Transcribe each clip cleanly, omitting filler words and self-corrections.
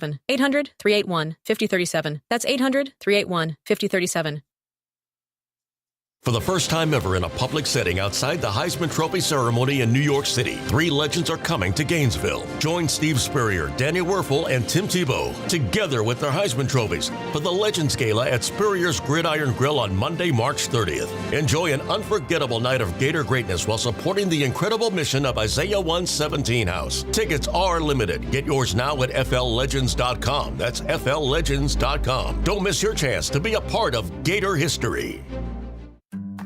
5037. 800-381-5037. That's 800-381-5037. For the first time ever in a public setting outside the Heisman Trophy ceremony in New York City, three legends are coming to Gainesville. Join Steve Spurrier, Daniel Werfel, and Tim Tebow together with their Heisman trophies for the Legends Gala at Spurrier's Gridiron Grill on Monday, March 30th. Enjoy an unforgettable night of Gator greatness while supporting the incredible mission of Isaiah 117 House. Tickets are limited. Get yours now at FLLegends.com. That's FLLegends.com. Don't miss your chance to be a part of Gator history.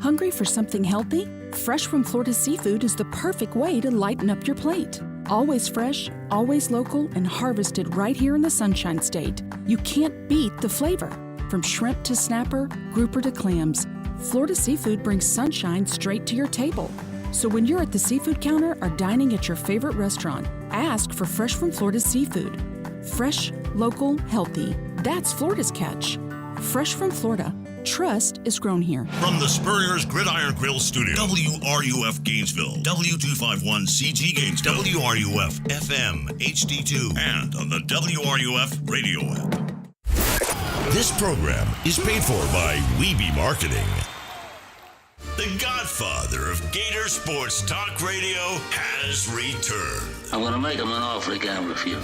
Hungry for something healthy? Fresh from Florida Seafood is the perfect way to lighten up your plate. Always fresh, always local, and harvested right here in the Sunshine State. You can't beat the flavor. From shrimp to snapper, grouper to clams, Florida Seafood brings sunshine straight to your table. So when you're at the seafood counter or dining at your favorite restaurant, ask for Fresh from Florida Seafood. Fresh, local, healthy. That's Florida's catch. Fresh from Florida. Trust is grown here. From the Spurrier's Gridiron Grill Studio, WRUF Gainesville, W251CG Gainesville, WRUF FM HD2, and on the WRUF radio app. This program is paid for by Weeby Marketing. The godfather of Gator Sports Talk Radio has returned. I'm going to make him an offer he can't refuse.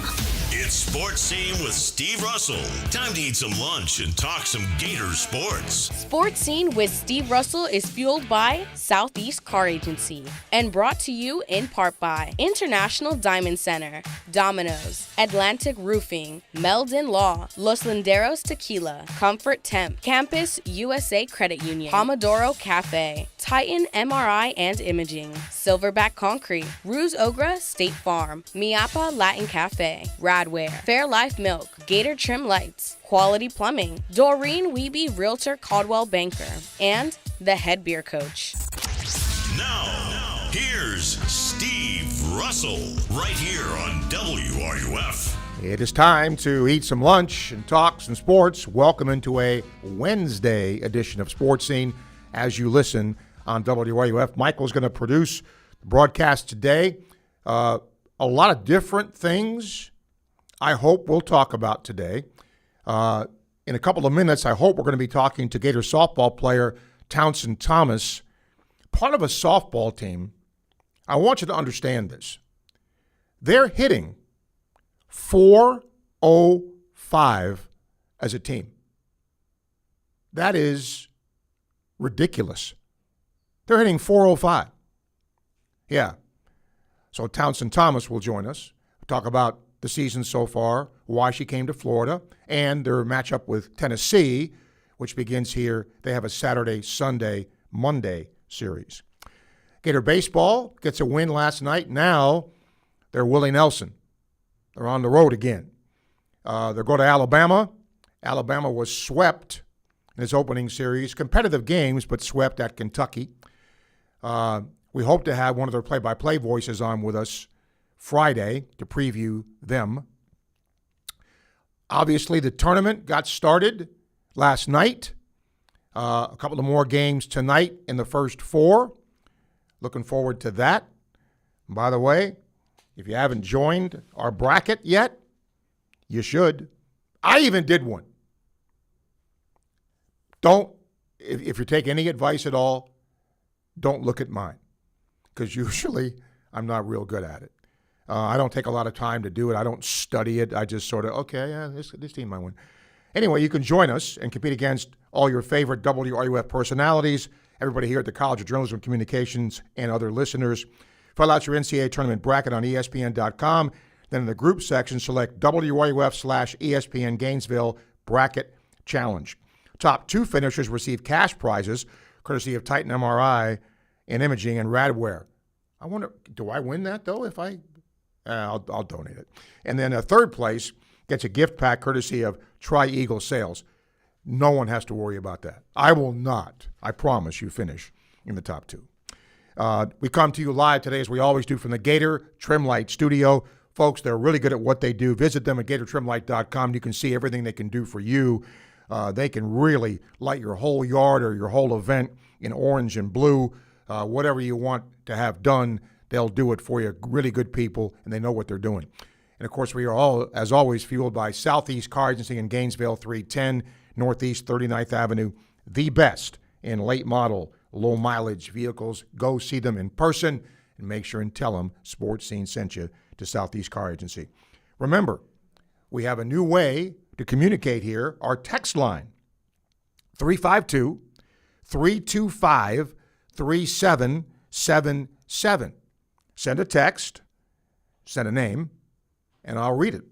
It's Sports Scene with Steve Russell. Time to eat some lunch and talk some Gator sports. Sports Scene with Steve Russell is fueled by Southeast Car Agency and brought to you in part by International Diamond Center, Domino's, Atlantic Roofing, Meldon Law, Los Linderos Tequila, Comfort Temp, Campus USA Credit Union, Pomodoro Cafe, Titan MRI and Imaging, Silverback Concrete, Ruse Ogra State Farm, Miapa Latin Cafe, Radware, Fairlife Milk, Gator Trim Lights, Quality Plumbing, Doreen Wiebe Realtor Caldwell Banker, and the Head Beer Coach. Now, here's Steve Russell, right here on WRUF. It is time to eat some lunch and talk some sports. Welcome into a Wednesday edition of Sports Scene as you listen on WRUF. Michael's going to produce the broadcast today. A lot of different things I hope we'll talk about today. In a couple of minutes, I hope we're going to be talking to Gator softball player Townsend Thomas, part of a softball team. I want you to understand this. They're hitting .405 as a team. That is ridiculous. They're hitting .405. Yeah. So Townsend Thomas will join us, talk about the season so far, why she came to Florida, and their matchup with Tennessee, which begins here. They have a Saturday, Sunday, Monday series. Gator baseball gets a win last night. Now they're Willie Nelson. They're on the road again. They're going to Alabama. Alabama was swept in its opening series. Competitive games, but swept at Kentucky. We hope to have one of their play-by-play voices on with us Friday to preview them. Obviously, the tournament got started last night. A couple of more games tonight in the first four. Looking forward to that. And by the way, if you haven't joined our bracket yet, you should. I even did one. If you take any advice at all, don't look at mine, because usually I'm not real good at it. I don't take a lot of time to do it. I don't study it. I just sort of, okay, yeah, this team might win. Anyway, you can join us and compete against all your favorite WRUF personalities, everybody here at the College of Journalism and Communications, and other listeners. Fill out your NCAA tournament bracket on ESPN.com. Then in the group section, select WRUF/ESPN Gainesville Bracket Challenge. Top two finishers receive cash prizes, courtesy of Titan MRI and Imaging and Radware. I wonder, do I win that, though, if I'll donate it. And then a third place gets a gift pack courtesy of Tri-Eagle Sales. No one has to worry about that. I will not, I promise you, finish in the top two. We come to you live today, as we always do, from the Gator Trim Light Studio. Folks, they're really good at what they do. Visit them at GatorTrimLight.com. You can see everything they can do for you. They can really light your whole yard or your whole event in orange and blue. Whatever you want to have done, they'll do it for you. Really good people, and they know what they're doing. And, of course, we are all, as always, fueled by Southeast Car Agency in Gainesville, 310 Northeast 39th Avenue, the best in late model, low mileage vehicles. Go see them in person and make sure and tell them Sports Scene sent you to Southeast Car Agency. Remember, we have a new way to communicate here. Our text line, 352-325-3777. Send a text, send a name, and I'll read it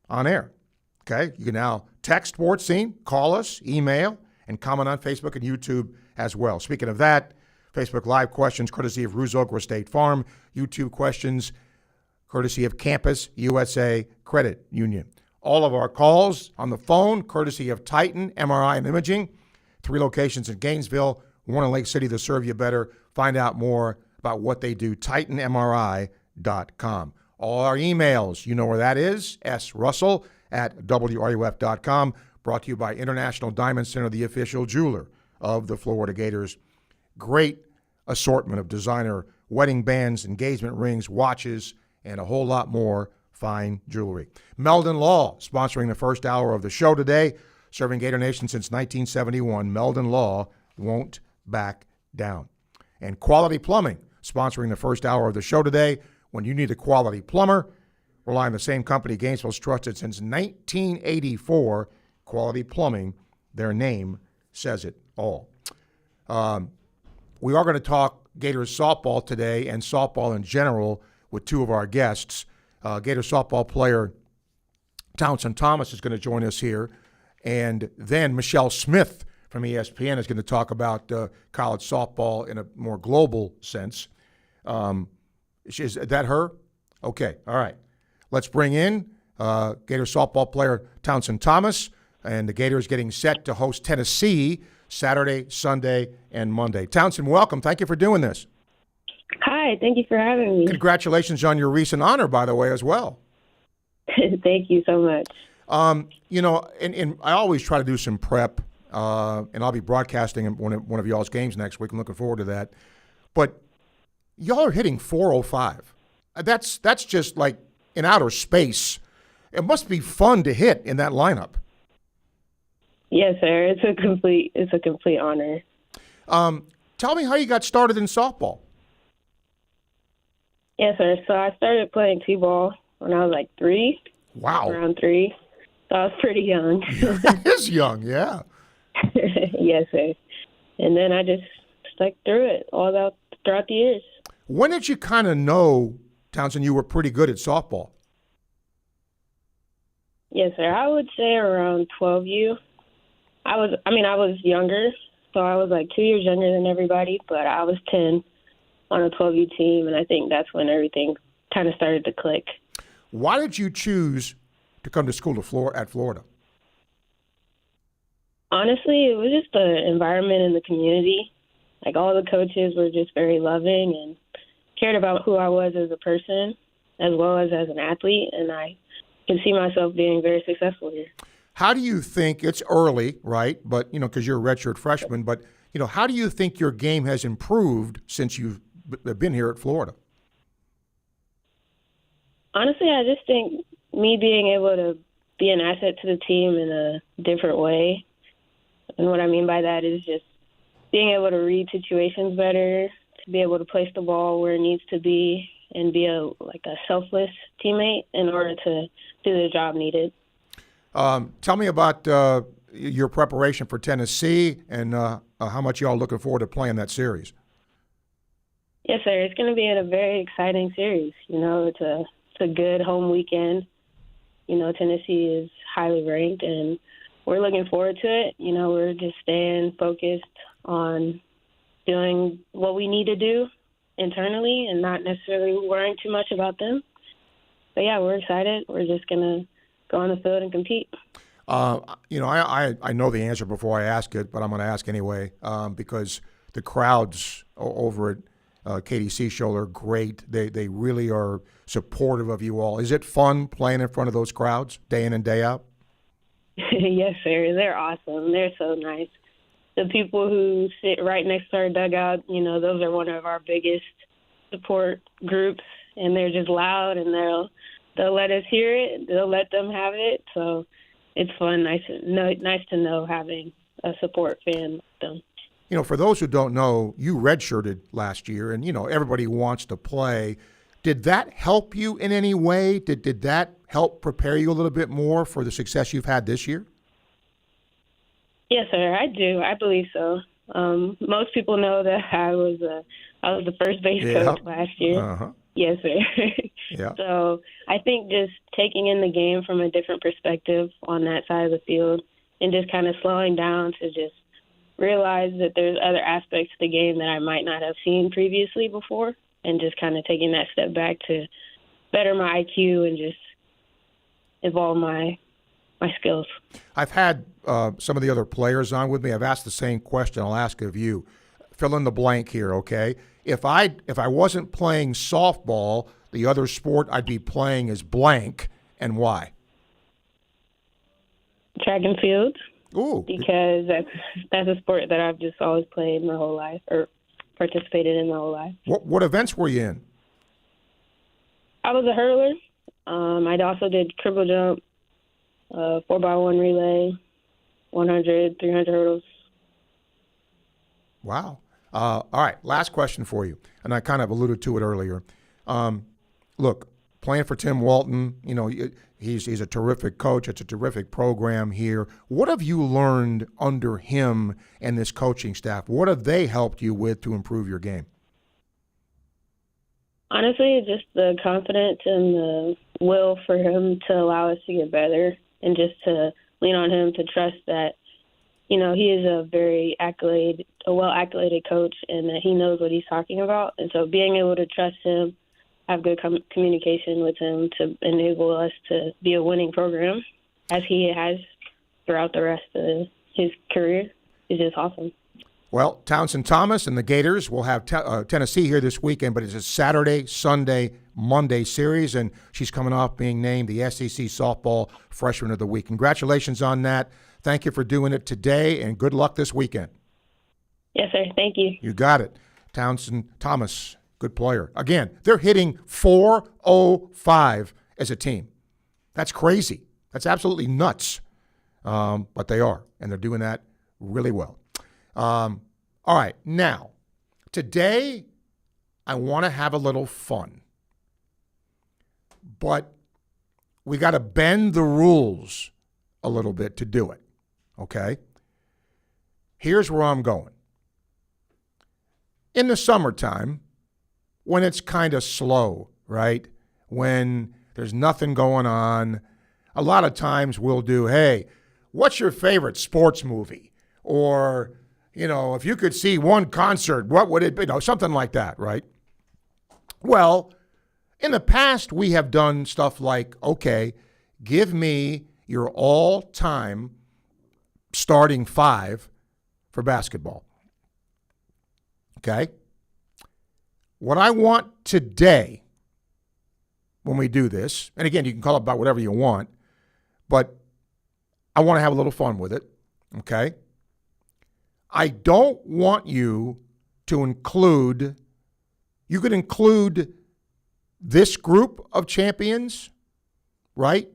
on air. Okay? You can now text Sports Scene, call us, email, and comment on Facebook and YouTube as well. Speaking of that, Facebook Live questions courtesy of Ruse Oak State Farm. YouTube questions courtesy of Campus USA Credit Union. All of our calls on the phone courtesy of Titan MRI and Imaging. 3 locations in Gainesville, 1 in Lake City to serve you better. Find out more about what they do, TitanMRI.com. All our emails, you know where that is, srussell@wruf.com. Brought to you by International Diamond Center, the official jeweler of the Florida Gators. Great assortment of designer wedding bands, engagement rings, watches, and a whole lot more fine jewelry. Meldon Law, sponsoring the first hour of the show today, serving Gator Nation since 1971. Meldon Law won't back down. And Quality Plumbing, sponsoring the first hour of the show today. When you need a quality plumber, rely on the same company Gainesville's trusted since 1984. Quality Plumbing, their name says it all. We are going to talk Gators softball today and softball in general with 2 of our guests. Gator softball player Townsend Thomas is going to join us here. And then Michelle Smith from ESPN is going to talk about college softball in a more global sense. Is that her? Okay, all right. Let's bring in Gator softball player Townsend Thomas, and the Gators getting set to host Tennessee Saturday, Sunday, and Monday. Townsend, welcome. Thank you for doing this. Hi, thank you for having me. Congratulations on your recent honor, by the way, as well. Thank you so much. You know, and I always try to do some prep, and I'll be broadcasting one of y'all's games next week. I'm looking forward to that. But y'all are hitting 405. That's just like in outer space. It must be fun to hit in that lineup. Yes, sir. It's a complete honor. Tell me how you got started in softball. Yes, sir. So I started playing t-ball when I was like 3. Wow. Around 3. So I was pretty young. That is young, yeah. Yes, sir. And then I just stuck through it throughout the years. When did you kind of know, Townsend, you were pretty good at softball? Yes, sir. I would say around 12U. I was younger, so I was like 2 years younger than everybody, but I was 10 on a 12U team, and I think that's when everything kind of started to click. Why did you choose to come to school at Florida? Honestly, it was just the environment in the community. Like, all the coaches were just very loving and cared about who I was as a person as well as an athlete, and I can see myself being very successful here. How do you think, it's early, right, but, because you're a redshirt freshman, but, how do you think your game has improved since you've been here at Florida? Honestly, I just think me being able to be an asset to the team in a different way, and what I mean by that is just being able to read situations better, to be able to place the ball where it needs to be, and be a selfless teammate in order to do the job needed. Tell me about your preparation for Tennessee and how much y'all looking forward to playing that series. Yes, sir. It's going to be a very exciting series. It's a good home weekend. Tennessee is highly ranked, and we're looking forward to it. We're just staying focused on doing what we need to do internally and not necessarily worrying too much about them. But, yeah, we're excited. We're just going to go on the field and compete. I know the answer before I ask it, but I'm going to ask anyway because the crowds over at KDC Show are great. They really are supportive of you all. Is it fun playing in front of those crowds day in and day out? Yes, sir. They're awesome. They're so nice. The people who sit right next to our dugout, those are one of our biggest support groups, and they're just loud, and they'll let us hear it. They'll let them have it. So it's fun. Nice to know having a support fan with them. You know, for those who don't know, you redshirted last year, and, you know, everybody wants to play. Did that help you in any way? Did that help prepare you a little bit more for the success you've had this year? Yes, sir. I do. I believe so. Most people know that I was the first base coach last year. Uh-huh. Yes, sir. Yeah. So I think just taking in the game from a different perspective on that side of the field and just kind of slowing down to just realize that there's other aspects of the game that I might not have seen previously before, and just kind of taking that step back to better my IQ and just evolve my skills. I've had some of the other players on with me. I've asked the same question. I'll ask of you. Fill in the blank here, okay? If I wasn't playing softball, the other sport I'd be playing is blank, and why? Track and field. Ooh. Because that's a sport that I've just always played my whole life, or participated in my whole life. What events were you in? I was a hurler. I also did triple jump, 4x1 relay, 100, 300 hurdles. Wow. All right, last question for you, and I kind of alluded to it earlier. Look, playing for Tim Walton, you know, he's a terrific coach. It's a terrific program here. What have you learned under him and this coaching staff? What have they helped you with to improve your game? Honestly, just the confidence and the will for him to allow us to get better, and just to lean on him to trust that, you know, he is a well-accoladed coach, and that he knows what he's talking about. And so being able to trust him, have good communication with him to enable us to be a winning program, as he has throughout the rest of his career, is just awesome. Well, Townsend Thomas and the Gators will have Tennessee here this weekend, but it's a Saturday, Sunday, Monday series, and she's coming off being named the SEC Softball Freshman of the Week. Congratulations on that. Thank you for doing it today, and good luck this weekend. Yes, sir. Thank you. You got it. Townsend Thomas, good player. Again, they're hitting .405 as a team. That's crazy. That's absolutely nuts. But they are, and they're doing that really well. All right, now, today I want to have a little fun. But we got to bend the rules a little bit to do it, okay? Here's where I'm going. In the summertime, when it's kind of slow, right? When there's nothing going on, a lot of times we'll do, hey, what's your favorite sports movie? Or, you know, if you could see one concert, what would it be? You know, something like that, right? Well, in the past, we have done stuff like, okay, give me your all-time starting five for basketball. Okay? What I want today, when we do this, and again, you can call it about whatever you want, but I want to have a little fun with it, okay? I don't want you to include, you could include this group of champions, right?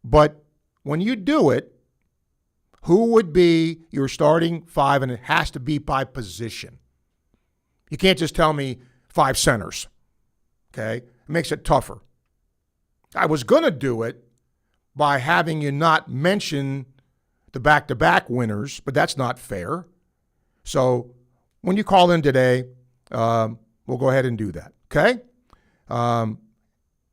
But when you do it, who would be your starting five? And it has to be by position. You can't just tell me five centers, okay? It makes it tougher. I was going to do it by having you not mention the back-to-back winners, but that's not fair. So when you call in today, we'll go ahead and do that, okay? And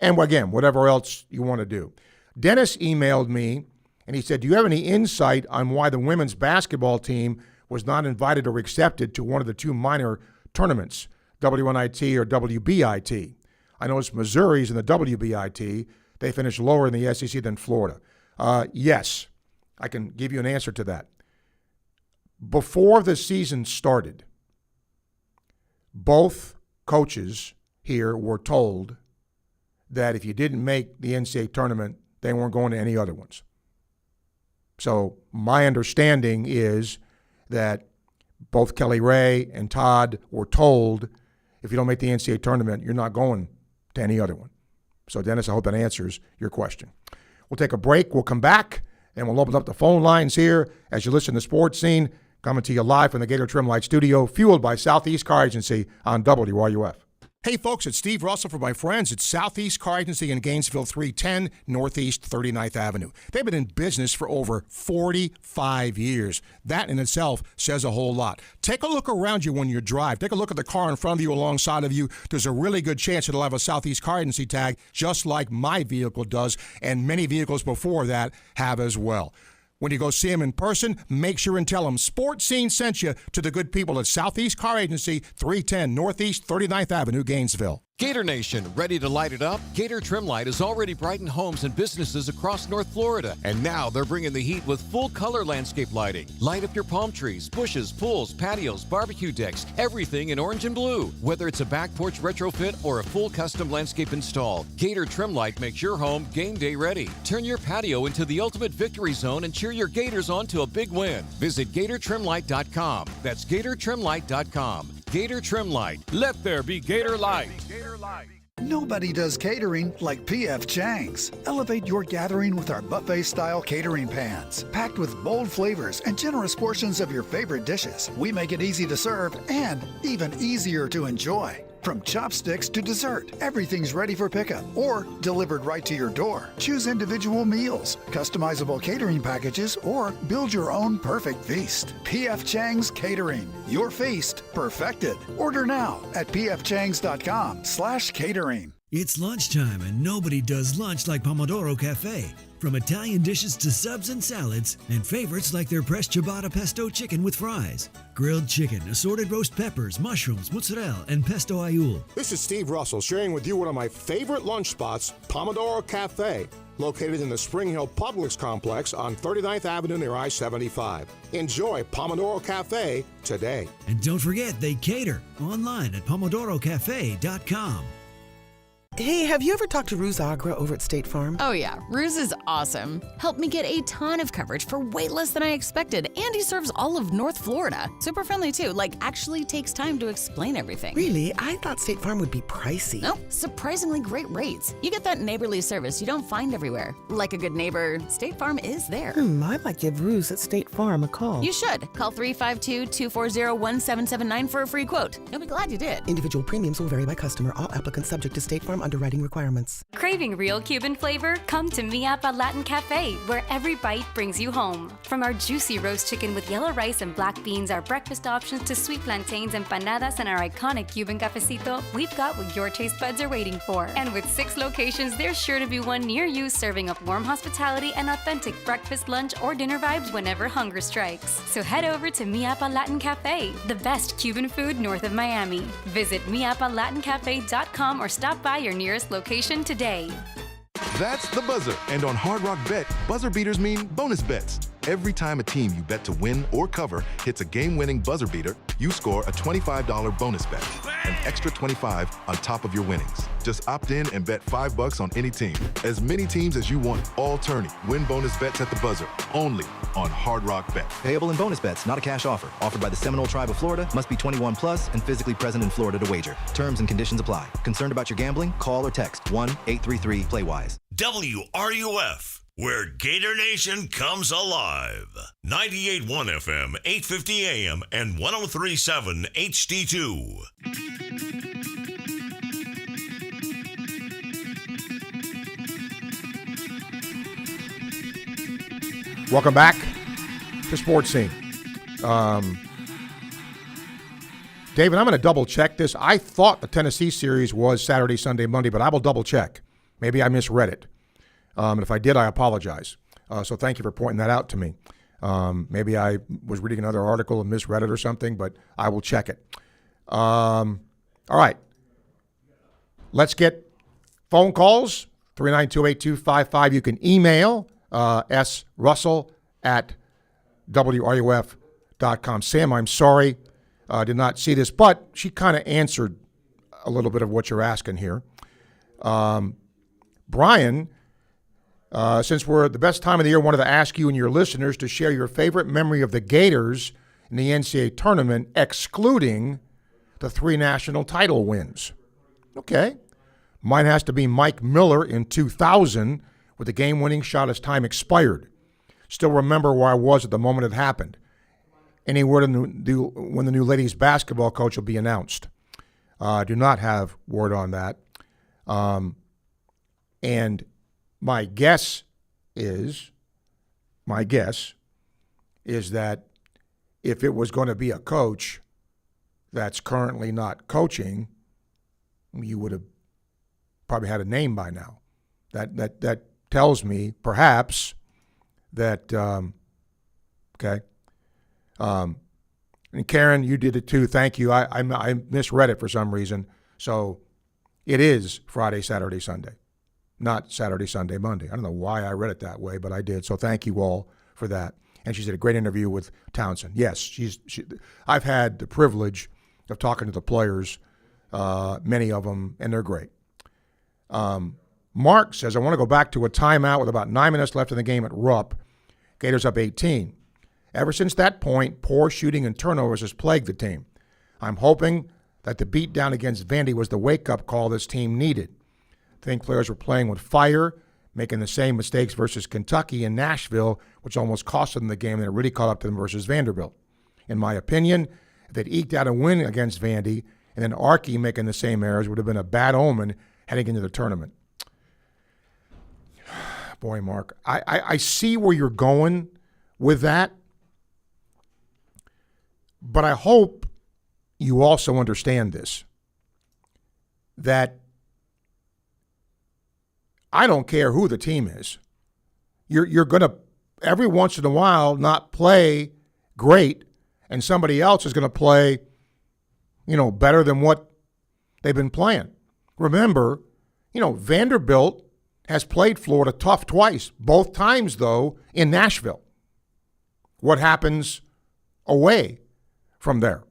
again, whatever else you want to do. Dennis emailed me, and he said, do you have any insight on why the women's basketball team was not invited or accepted to one of the two minor tournaments, WNIT or WBIT? I know it's Missouri's in the WBIT. They finished lower in the SEC than Florida. Yes, I can give you an answer to that. Before the season started, both coaches here were told that if you didn't make the NCAA tournament, they weren't going to any other ones. So my understanding is that both Kelly Ray and Todd were told, if you don't make the NCAA tournament, you're not going to any other one. So, Dennis, I hope that answers your question. We'll take a break. We'll come back, and we'll open up the phone lines here as you listen to Sports Scene, coming to you live from the Gator Trim Light Studio, fueled by Southeast Car Agency on WRUF. Hey, folks, it's Steve Russell for my friends at Southeast Car Agency in Gainesville, 310 Northeast 39th Avenue. They've been in business for over 45 years. That in itself says a whole lot. Take a look around you when you drive. Take a look at the car in front of you, alongside of you. There's a really good chance it'll have a Southeast Car Agency tag, just like my vehicle does, and many vehicles before that have as well. When you go see them in person, make sure and tell them Sports Scene sent you to the good people at Southeast Car Agency, 310 Northeast 39th Avenue, Gainesville. Gator Nation, ready to light it up? Gator Trim Light has already brightened homes and businesses across North Florida. And now they're bringing the heat with full color landscape lighting. Light up your palm trees, bushes, pools, patios, barbecue decks, everything in orange and blue. Whether it's a back porch retrofit or a full custom landscape install, Gator Trim Light makes your home game day ready. Turn your patio into the ultimate victory zone and cheer your Gators on to a big win. Visit GatorTrimLight.com. That's GatorTrimLight.com. Gator Trim Light. Let there be Gator Light. Nobody does catering like P.F. Chang's. Elevate your gathering with our buffet-style catering pans. Packed with bold flavors and generous portions of your favorite dishes, we make it easy to serve and even easier to enjoy. From chopsticks to dessert, everything's ready for pickup or delivered right to your door. Choose individual meals, customizable catering packages, or build your own perfect feast. P.F. Chang's Catering. Your feast perfected. Order now at pfchangs.com/catering. It's lunchtime and nobody does lunch like Pomodoro Cafe. From Italian dishes to subs and salads, and favorites like their pressed ciabatta pesto chicken with fries, grilled chicken, assorted roast peppers, mushrooms, mozzarella, and pesto aioli. This is Steve Russell sharing with you one of my favorite lunch spots, Pomodoro Cafe, located in the Spring Hill Publix complex on 39th Avenue near I-75. Enjoy Pomodoro Cafe today. And don't forget, they cater online at pomodorocafe.com. Hey, have you ever talked to Ruse Agra over at State Farm? Oh yeah, Ruse is awesome. Helped me get a ton of coverage for way less than I expected, and he serves all of North Florida. Super friendly too, actually takes time to explain everything. Really? I thought State Farm would be pricey. No, surprisingly great rates. You get that neighborly service you don't find everywhere. Like a good neighbor, State Farm is there. I might give Ruse at State Farm a call. You should. Call 352-240-1779 for a free quote. You'll be glad you did. Individual premiums will vary by customer. All applicants subject to State Farm underwriting requirements. Craving real Cuban flavor? Come to Mi Apa Latin Cafe, where every bite brings you home. From our juicy roast chicken with yellow rice and black beans, our breakfast options to sweet plantains, empanadas, and our iconic Cuban cafecito, we've got what your taste buds are waiting for. And with 6 locations, there's sure to be one near you serving up warm hospitality and authentic breakfast, lunch, or dinner vibes whenever hunger strikes. So head over to Mi Apa Latin Cafe, the best Cuban food north of Miami. Visit miapalatincafe.com or stop by your nearest location today. That's the buzzer. And on Hard Rock Bet, buzzer beaters mean bonus bets. Every time a team you bet to win or cover hits a game-winning buzzer beater, you score a $25 bonus bet, an extra $25 on top of your winnings. Just opt in and bet $5 on any team. As many teams as you want, all tourney. Win bonus bets at the buzzer, only on Hard Rock Bet. Payable in bonus bets, not a cash offer. Offered by the Seminole Tribe of Florida. Must be 21 plus and physically present in Florida to wager. Terms and conditions apply. Concerned about your gambling? Call or text 1-833-PLAY-WISE. WRUF, where Gator Nation comes alive. 98.1 FM, 850 AM, and 103.7 HD2. Welcome back to Sports Scene. David, I'm going to double check this. I thought the Tennessee series was Saturday, Sunday, Monday, but I will double check. Maybe I misread it. And if I did, I apologize. So thank you for pointing that out to me. Maybe I was reading another article and misread it or something, but I will check it. All right. Let's get phone calls, 392-8255. You can email srussell@wruf.com. Sam, I'm sorry. I did not see this, but she kind of answered a little bit of what you're asking here. Brian, since we're at the best time of the year, wanted to ask you and your listeners to share your favorite memory of the Gators in the NCAA tournament, excluding the 3 national title wins. Okay. Mine has to be Mike Miller in 2000 with the game-winning shot as time expired. Still remember where I was at the moment it happened. Any word on when the new ladies basketball coach will be announced? Do not have word on that. And my guess is that if it was going to be a coach that's currently not coaching, you would have probably had a name by now. That tells me perhaps that okay. And Karen, you did it too. Thank you. I misread it for some reason. So it is Friday, Saturday, Sunday, not Saturday, Sunday, Monday. I don't know why I read it that way, but I did. So thank you all for that. And she did a great interview with Townsend. Yes, I've had the privilege of talking to the players, many of them, and they're great. Mark says, I want to go back to a timeout with about 9 minutes left in the game at Rupp. Gators up 18. Ever since that point, poor shooting and turnovers has plagued the team. I'm hoping that the beatdown against Vandy was the wake-up call this team needed. I think players were playing with fire, making the same mistakes versus Kentucky and Nashville, which almost cost them the game, and it really caught up to them versus Vanderbilt. In my opinion, if they'd eked out a win against Vandy and then Archie making the same errors would have been a bad omen heading into the tournament. Boy, Mark, I see where you're going with that, but I hope you also understand this, that I don't care who the team is. You're going to, every once in a while, not play great, and somebody else is going to play, better than what they've been playing. Remember, Vanderbilt has played Florida tough twice, both times, though, in Nashville. What happens away from there,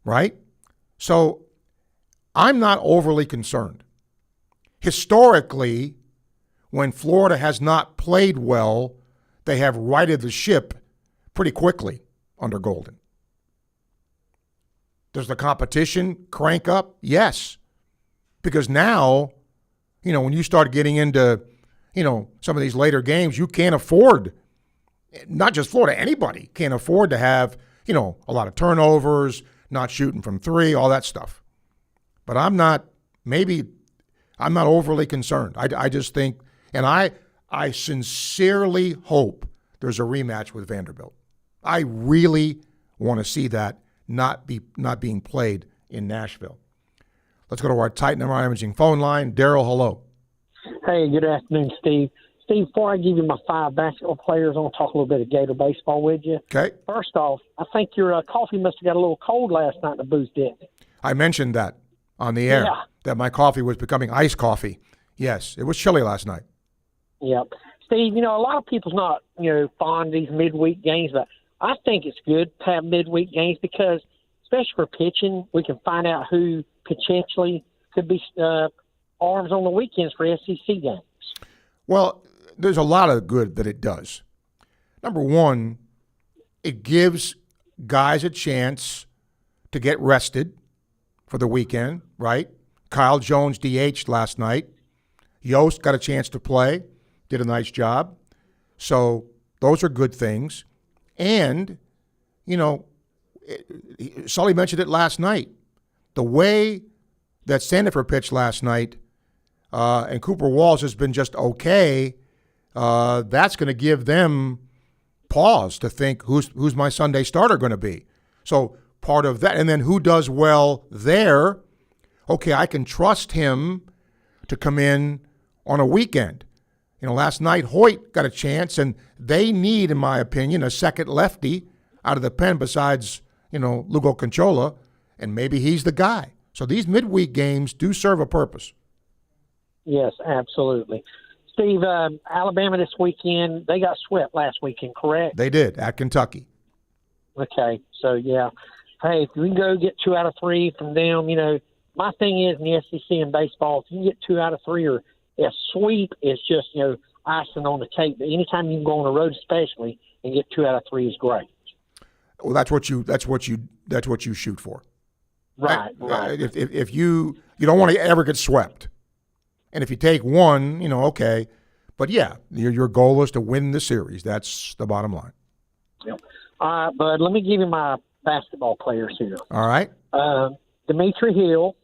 right? So I'm not overly concerned. Historically, when Florida has not played well, they have righted the ship pretty quickly under Golden. Does the competition crank up? Yes. Because now, when you start getting into, some of these later games, you can't afford, not just Florida, anybody can't afford to have, a lot of turnovers, not shooting from three, all that stuff. But I'm not overly concerned. I just think, and I sincerely hope there's a rematch with Vanderbilt. I really want to see that not being played in Nashville. Let's go to our Titan MRI Imaging phone line. Daryl, hello. Hey, good afternoon, Steve. Steve, before I give you my 5 basketball players, I want to talk a little bit of Gator baseball with you. Okay. First off, I think your coffee must have got a little cold last night in the booth, didn't it? I mentioned that on the air, that my coffee was becoming iced coffee. Yes, it was chilly last night. Yep. Steve, a lot of people's not, fond of these midweek games, but I think it's good to have midweek games because, especially for pitching, we can find out who potentially could be arms on the weekends for SEC games. Well, there's a lot of good that it does. Number one, it gives guys a chance to get rested for the weekend, right? Kyle Jones DH'd last night. Yost got a chance to play, did a nice job. So those are good things. And, Sully mentioned it last night. The way that Sandefur pitched last night and Cooper Walls has been just okay, that's going to give them pause to think who's my Sunday starter going to be. So part of that, and then who does well there, okay, I can trust him to come in on a weekend. Last night Hoyt got a chance, and they need, in my opinion, a second lefty out of the pen besides, Lugo Conchola, and maybe he's the guy. So these midweek games do serve a purpose. Yes, absolutely. Steve, Alabama this weekend, they got swept last weekend, correct? They did, at Kentucky. Okay, so yeah. Hey, if we can go get 2 out of 3 from them, my thing is in the SEC in baseball, if you can get 2 out of 3 or a sweep is just, icing on the cake. But anytime you can go on the road especially and get 2 out of 3 is great. Well, that's what you shoot for. Right. If you don't want to ever get swept. And if you take one, okay. But, yeah, your goal is to win the series. That's the bottom line. Yep. But let me give you my basketball players here. All right. Dimitri Hill.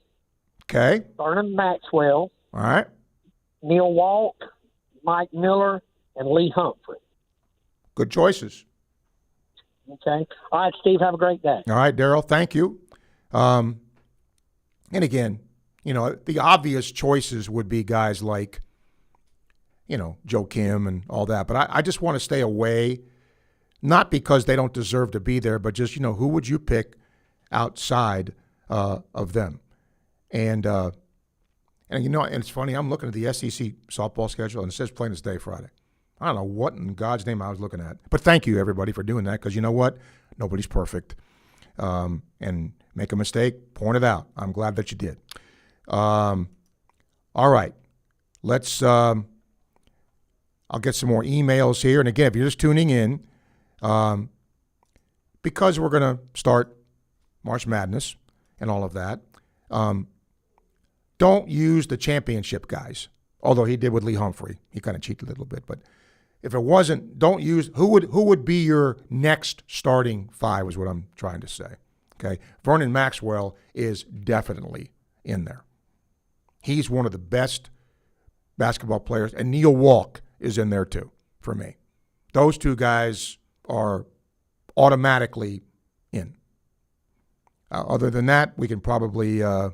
Okay. Vernon Maxwell. All right. Neil Walk, Mike Miller, and Lee Humphrey. Good choices. Okay. All right, Steve, have a great day. All right, Daryl, thank you. And again, the obvious choices would be guys like, Joe Kim and all that. But I just want to stay away, not because they don't deserve to be there, but just, who would you pick outside of them? And it's funny, I'm looking at the SEC softball schedule, and it says Plaintiff's Day Friday. I don't know what in God's name I was looking at. But thank you, everybody, for doing that, because you know what? Nobody's perfect. And make a mistake, point it out. I'm glad that you did. All right. Let's I'll get some more emails here. And again, if you're just tuning in, because we're going to start March Madness and all of that, don't use the championship guys, although he did with Lee Humphrey. He kind of cheated a little bit. But if it wasn't, don't use – who would be your next starting five is what I'm trying to say. Okay? Vernon Maxwell is definitely in there. He's one of the best basketball players. And Neil Walk is in there too for me. Those two guys are automatically in. Other than that, we can probably, and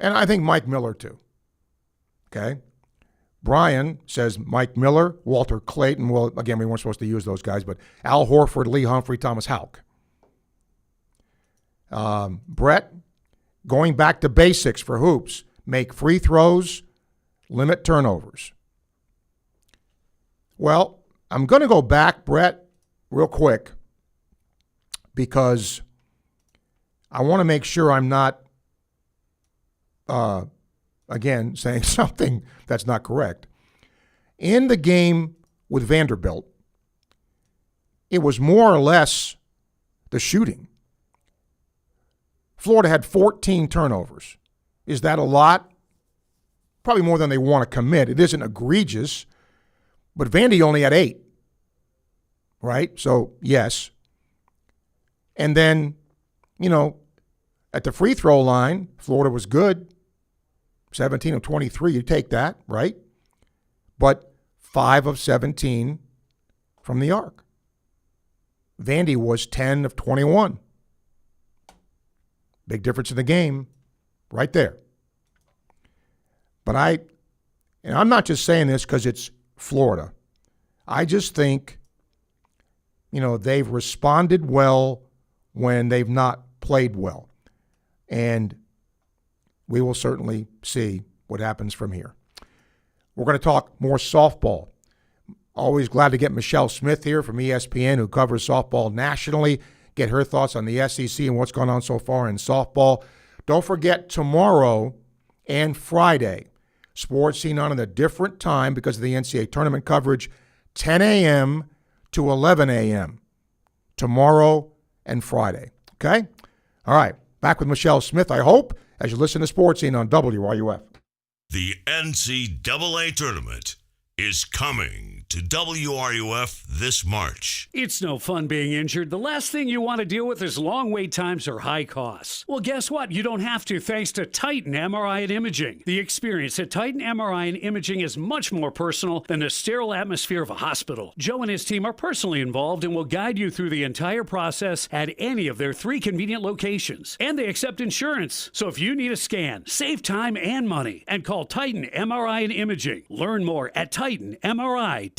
I think Mike Miller too. Okay? Brian says Mike Miller, Walter Clayton. Well, again, we weren't supposed to use those guys, but Al Horford, Lee Humphrey, Thomas Houck. Brett, going back to basics for hoops, make free throws, limit turnovers. Well, I'm going to go back, Brett, real quick, because I want to make sure I'm not, again, saying something that's not correct. In the game with Vanderbilt, it was more or less the shooting. Florida had 14 turnovers. Is that a lot? Probably more than they want to commit. It isn't egregious, but Vandy only had 8, right? So, yes. And then, at the free throw line, Florida was good. 17 of 23, you take that, right? But 5 of 17 from the arc. Vandy was 10 of 21. Big difference in the game right there. But I'm not just saying this because it's Florida. I just think, they've responded well when they've not played well. And we will certainly see what happens from here. We're going to talk more softball. Always glad to get Michelle Smith here from ESPN, who covers softball nationally, get her thoughts on the SEC and what's gone on so far in softball. Don't forget, tomorrow and Friday, sports seen on at a different time because of the NCAA tournament coverage, 10 a.m. to 11 a.m. tomorrow and Friday. Okay? All right. Back with Michelle Smith, I hope, as you listen to Sports Scene on WRUF. The NCAA tournament is coming to WRUF this March. It's no fun being injured. The last thing you want to deal with is long wait times or high costs. Well, guess what? You don't have to, thanks to Titan MRI and Imaging. The experience at Titan MRI and Imaging is much more personal than the sterile atmosphere of a hospital. Joe and his team are personally involved and will guide you through the entire process at any of their 3 convenient locations. And they accept insurance. So if you need a scan, save time and money, and call Titan MRI and Imaging. Learn more at TitanMRI.com.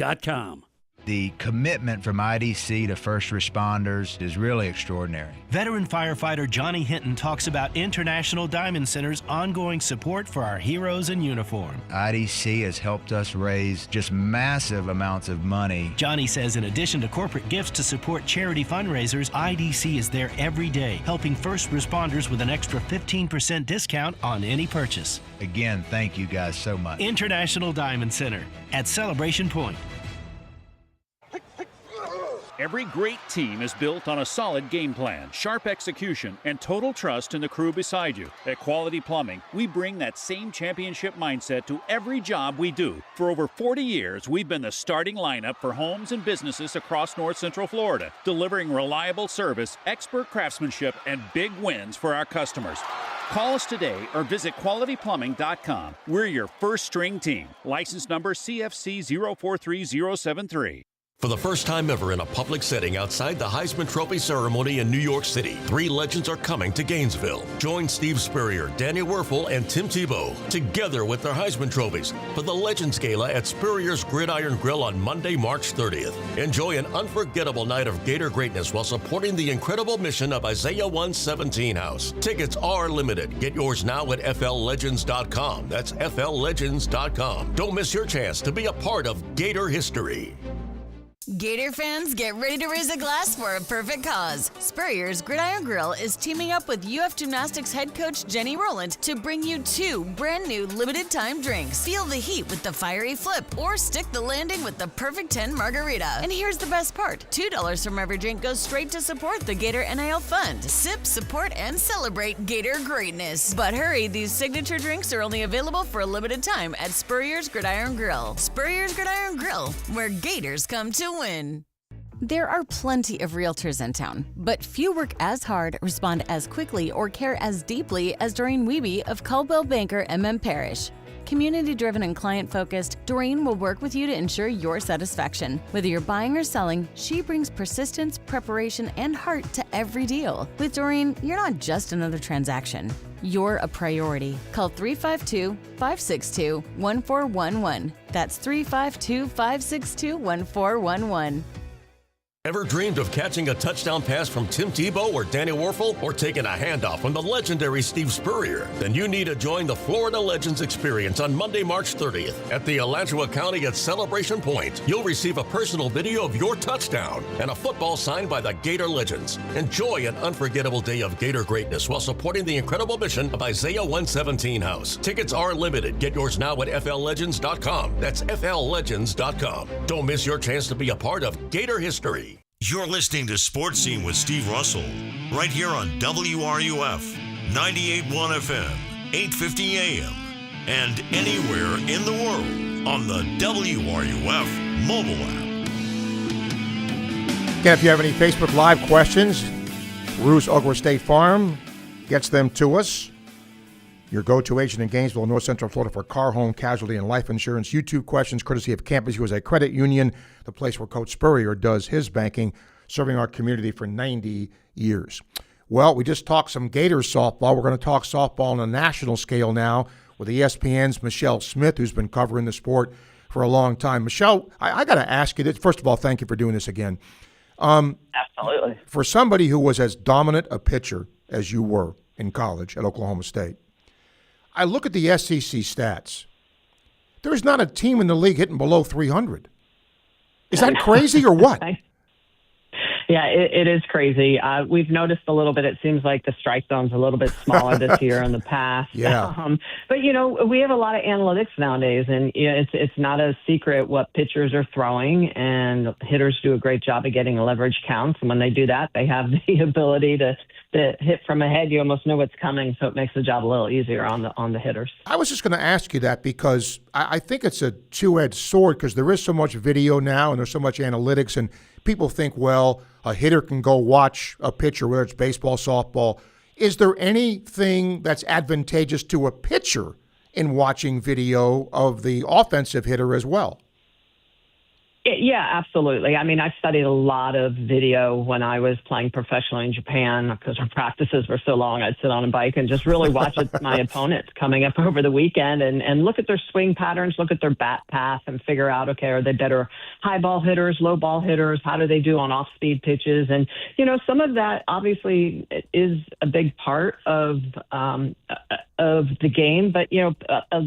The commitment from IDC to first responders is really extraordinary. Veteran firefighter Johnny Hinton talks about International Diamond Center's ongoing support for our heroes in uniform. IDC has helped us raise just massive amounts of money. Johnny says in addition to corporate gifts to support charity fundraisers, IDC is there every day, helping first responders with an extra 15% discount on any purchase. Again, thank you guys so much. International Diamond Center at Celebration Point. Every great team is built on a solid game plan, sharp execution, and total trust in the crew beside you. At Quality Plumbing, we bring that same championship mindset to every job we do. For over 40 years, we've been the starting lineup for homes and businesses across North Central Florida, delivering reliable service, expert craftsmanship, and big wins for our customers. Call us today or visit qualityplumbing.com. We're your first string team. License number CFC 043073. For the first time ever in a public setting outside the Heisman Trophy ceremony in New York City, 3 legends are coming to Gainesville. Join Steve Spurrier, Daniel Werfel, and Tim Tebow together with their Heisman trophies for the Legends Gala at Spurrier's Gridiron Grill on Monday, March 30th. Enjoy an unforgettable night of Gator greatness while supporting the incredible mission of Isaiah 117 House. Tickets are limited. Get yours now at FLLegends.com. That's FLLegends.com. Don't miss your chance to be a part of Gator history. Gator fans, get ready to raise a glass for a perfect cause. Spurrier's Gridiron Grill is teaming up with UF Gymnastics head coach Jenny Rowland to bring you 2 brand new limited time drinks. Feel the heat with the fiery flip or stick the landing with the perfect 10 margarita. And here's the best part. $2 from every drink goes straight to support the Gator NIL Fund. Sip, support, and celebrate Gator greatness. But hurry, these signature drinks are only available for a limited time at Spurrier's Gridiron Grill. Spurrier's Gridiron Grill, where Gators come to win. There are plenty of realtors in town, but few work as hard, respond as quickly, or care as deeply as Doreen Wiebe of Caldwell Banker MM Parish. Community-driven and client-focused, Doreen will work with you to ensure your satisfaction. Whether you're buying or selling, she brings persistence, preparation, and heart to every deal. With Doreen, you're not just another transaction. You're a priority. Call 352-562-1411. That's 352-562-1411. Ever dreamed of catching a touchdown pass from Tim Tebow or Daniel Werfel, or taking a handoff from the legendary Steve Spurrier? Then you need to join the Florida Legends Experience on Monday, March 30th at the Alachua County at Celebration Point. You'll receive a personal video of your touchdown and a football signed by the Gator Legends. Enjoy an unforgettable day of Gator greatness while supporting the incredible mission of Isaiah 117 House. Tickets are limited. Get yours now at FLLegends.com. That's FLLegends.com. Don't miss your chance to be a part of Gator history. You're listening to Sports Scene with Steve Russell, right here on WRUF, 98.1 FM, 850 AM, and anywhere in the world on the WRUF mobile app. Again, if you have any Facebook Live questions, Bruce Ogre State Farm gets them to us. Your go-to agent in Gainesville, North Central Florida for car, home, casualty, and life insurance. YouTube questions courtesy of Campus USA Credit Union, the place where Coach Spurrier does his banking, serving our community for 90 years. Well, we just talked some Gators softball. We're going to talk softball on a national scale now with ESPN's Michelle Smith, who's been covering the sport for a long time. Michelle, I got to ask you this. First of all, thank you for doing this again. Absolutely. For somebody who was as dominant a pitcher as you were in college at Oklahoma State, I look at the SEC stats. There's not a team in the league hitting below 300. Is that crazy or what? Yeah, it is crazy. We've noticed a little bit. It seems like the strike zone's a little bit smaller this year in the past. Yeah. But, we have a lot of analytics nowadays, and it's not a secret what pitchers are throwing, and hitters do a great job of getting leverage counts. And when they do that, they have the ability to hit from ahead. You almost know what's coming, so it makes the job a little easier on the hitters. I was just going to ask you that because I think it's a two-edged sword because there is so much video now and there's so much analytics, and people think, well, a hitter can go watch a pitcher, whether it's baseball, softball. Is there anything that's advantageous to a pitcher in watching video of the offensive hitter as well? Yeah, absolutely. I mean, I studied a lot of video when I was playing professionally in Japan because our practices were so long. I'd sit on a bike and just really watch my opponents coming up over the weekend and look at their swing patterns, look at their bat path, and figure out, okay, are they better high ball hitters, low ball hitters? How do they do on off-speed pitches? And, some of that obviously is a big part of the game. But,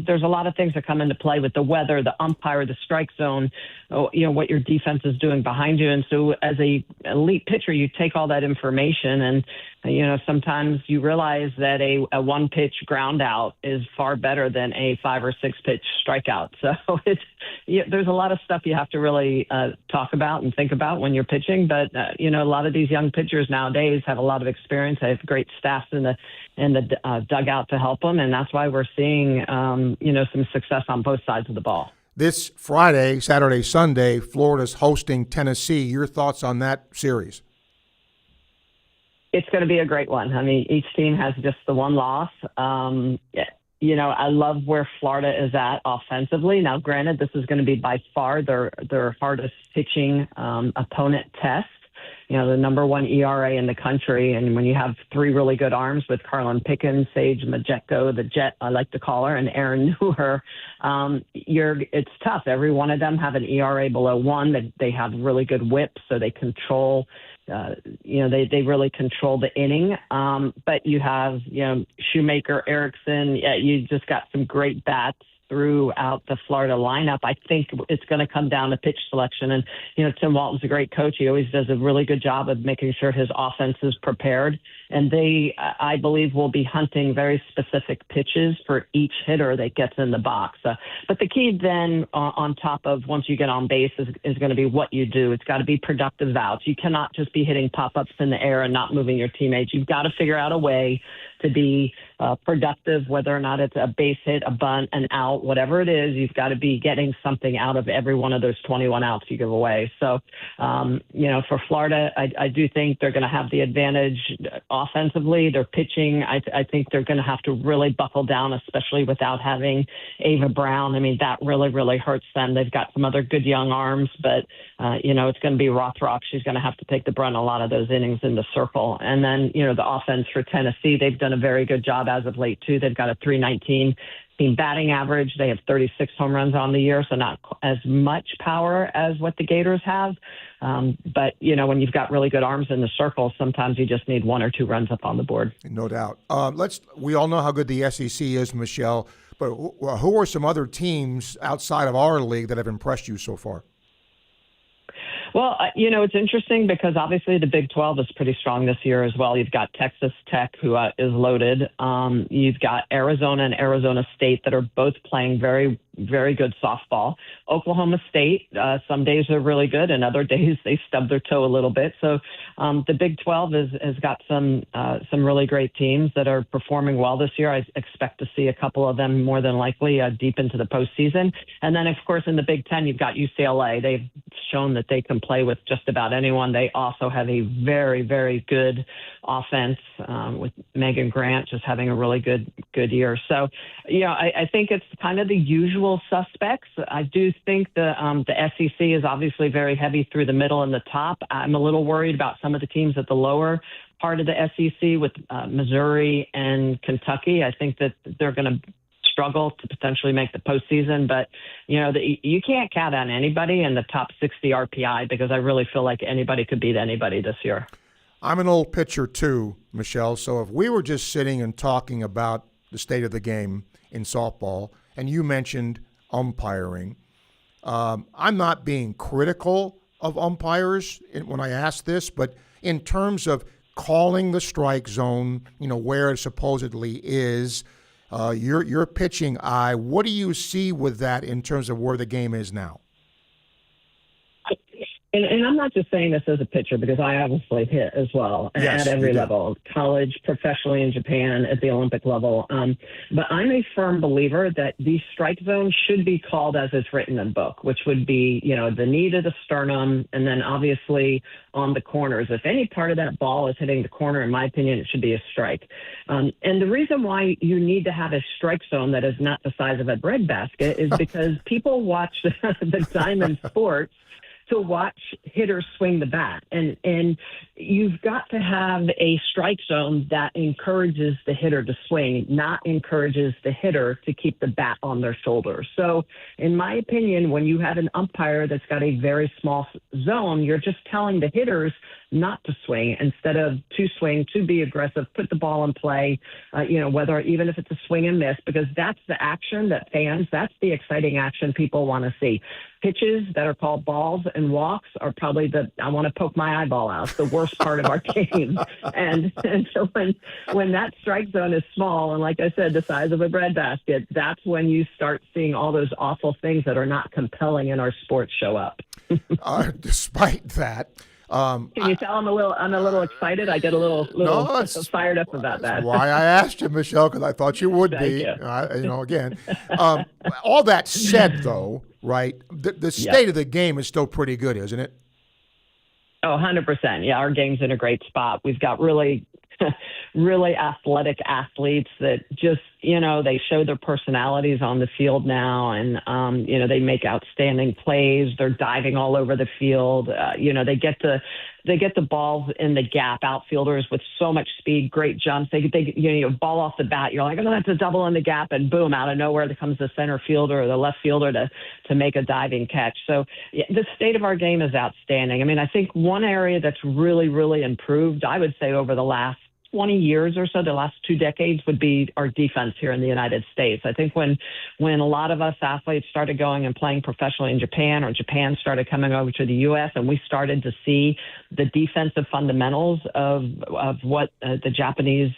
there's a lot of things that come into play with the weather, the umpire, the strike zone, what your defense is doing behind you. And so as a elite pitcher, you take all that information and, sometimes you realize that a one pitch ground out is far better than a 5 or 6 pitch strikeout. So there's a lot of stuff you have to really talk about and think about when you're pitching. But, a lot of these young pitchers nowadays have a lot of experience. They have great staffs in the dugout to help them. And that's why we're seeing, some success on both sides of the ball. This Friday, Saturday, Sunday, Florida's hosting Tennessee. Your thoughts on that series? It's going to be a great one. I mean, each team has just the one loss. I love where Florida is at offensively. Now, granted, this is going to be by far their hardest pitching opponent test. The number one ERA in the country. And when you have 3 really good arms with Carlin Pickens, Sage Majetko, the Jet, I like to call her, and Aaron Neuer, it's tough. Every one of them have an ERA below 1. They have really good whips, so they control, they really control the inning. But you have, Shoemaker, Erickson, you just got some great bats throughout the Florida lineup. I think it's going to come down to pitch selection. And, Tim Walton's a great coach. He always does a really good job of making sure his offense is prepared. And they, I believe, will be hunting very specific pitches for each hitter that gets in the box. But the key then on top of once you get on base is going to be what you do. It's got to be productive outs. You cannot just be hitting pop-ups in the air and not moving your teammates. You've got to figure out a way to be productive, whether or not it's a base hit, a bunt, an out, whatever it is. You've got to be getting something out of every one of those 21 outs you give away. So, for Florida, I do think they're going to have the advantage offensively. They're pitching. I think they're going to have to really buckle down, especially without having Ava Brown. I mean, that really, really hurts them. They've got some other good young arms, but, it's going to be Rothrock. She's going to have to take the brunt of a lot of those innings in the circle. And then, the offense for Tennessee, they've done a very good job as of late, too. They've got a .319 team batting average. They have 36 home runs on the year, so not as much power as what the Gators have. But, when you've got really good arms in the circle, sometimes you just need 1 or 2 runs up on the board. No doubt. We all know how good the SEC is, Michelle, but who are some other teams outside of our league that have impressed you so far? Well, it's interesting because obviously the Big 12 is pretty strong this year as well. You've got Texas Tech, who is loaded. You've got Arizona and Arizona State that are both playing very, very good softball. Oklahoma State, some days are really good and other days they stub their toe a little bit. So the Big 12 has got some really great teams that are performing well this year. I expect to see a couple of them more than likely deep into the postseason. And then, of course, in the Big 10, you've got UCLA. They've shown that they can play with just about anyone. They also have a very, very good offense with Megan Grant just having a really good year. So, I think it's kind of the usual suspects. I do think the SEC is obviously very heavy through the middle and the top. I'm a little worried about some of the teams at the lower part of the SEC with Missouri and Kentucky. I think that they're going to struggle to potentially make the postseason, but you can't count on anybody in the top 60 RPI because I really feel like anybody could beat anybody this year. I'm an old pitcher too, Michelle, so if we were just sitting and talking about the state of the game in softball, and you mentioned umpiring, I'm not being critical of umpires when I ask this, but in terms of calling the strike zone, where it supposedly is, your pitching eye, what do you see with that in terms of where the game is now? And I'm not just saying this as a pitcher because I obviously hit as well at every level, college, professionally in Japan, at the Olympic level. But I'm a firm believer that the strike zone should be called as it's written in book, which would be, the knee to the sternum and then obviously on the corners. If any part of that ball is hitting the corner, in my opinion, it should be a strike. And the reason why you need to have a strike zone that is not the size of a breadbasket is because people watch the diamond sports to watch hitters swing the bat. And you've got to have a strike zone that encourages the hitter to swing, not encourages the hitter to keep the bat on their shoulder. So in my opinion, when you have an umpire that's got a very small zone, you're just telling the hitters not to swing instead of to swing, to be aggressive, put the ball in play, whether even if it's a swing and miss, because that's the action that's the exciting action people want to see. Pitches that are called balls and walks are probably I want to poke my eyeball out, the worst part of our game. And so when that strike zone is small, and like I said, the size of a breadbasket, that's when you start seeing all those awful things that are not compelling in our sport show up. Despite that, can you tell I'm a little excited? I get a little fired up about that. That's why I asked you, Michelle, because I thought you would be. Again, all that said, though, right? The state of the game is still pretty good, isn't it? Oh, 100%. Yeah, our game's in a great spot. We've got really athletic athletes that just, they show their personalities on the field now, and, they make outstanding plays. They're diving all over the field. They get the balls in the gap, outfielders with so much speed, great jumps. They ball off the bat. You're like, oh, that's a double in the gap, and boom, out of nowhere there comes the center fielder or the left fielder to make a diving catch. So the state of our game is outstanding. I mean, I think one area that's really, really improved, I would say over the last 20 years or so, the last 2 decades, would be our defense here in the United States. I think when a lot of us athletes started going and playing professionally in Japan, or Japan started coming over to the U.S., and we started to see the defensive fundamentals of what the Japanese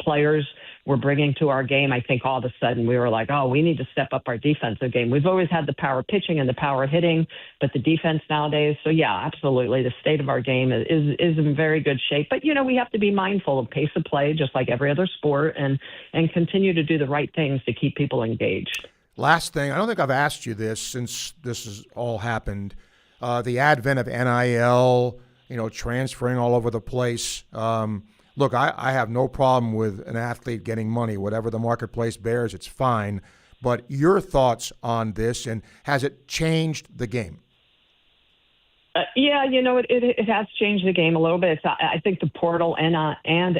players were bringing to our game, I think all of a sudden we were like, oh, we need to step up our defensive game. We've always had the power pitching and the power hitting, but the defense nowadays. So yeah, absolutely. The state of our game is in very good shape, but we have to be mindful of pace of play, just like every other sport, and continue to do the right things to keep people engaged. Last thing, I don't think I've asked you this since this has all happened. The advent of NIL, transferring all over the place. Look, I have no problem with an athlete getting money. Whatever the marketplace bears, it's fine. But your thoughts on this, and has it changed the game? Yeah, it has changed the game a little bit. I think the portal and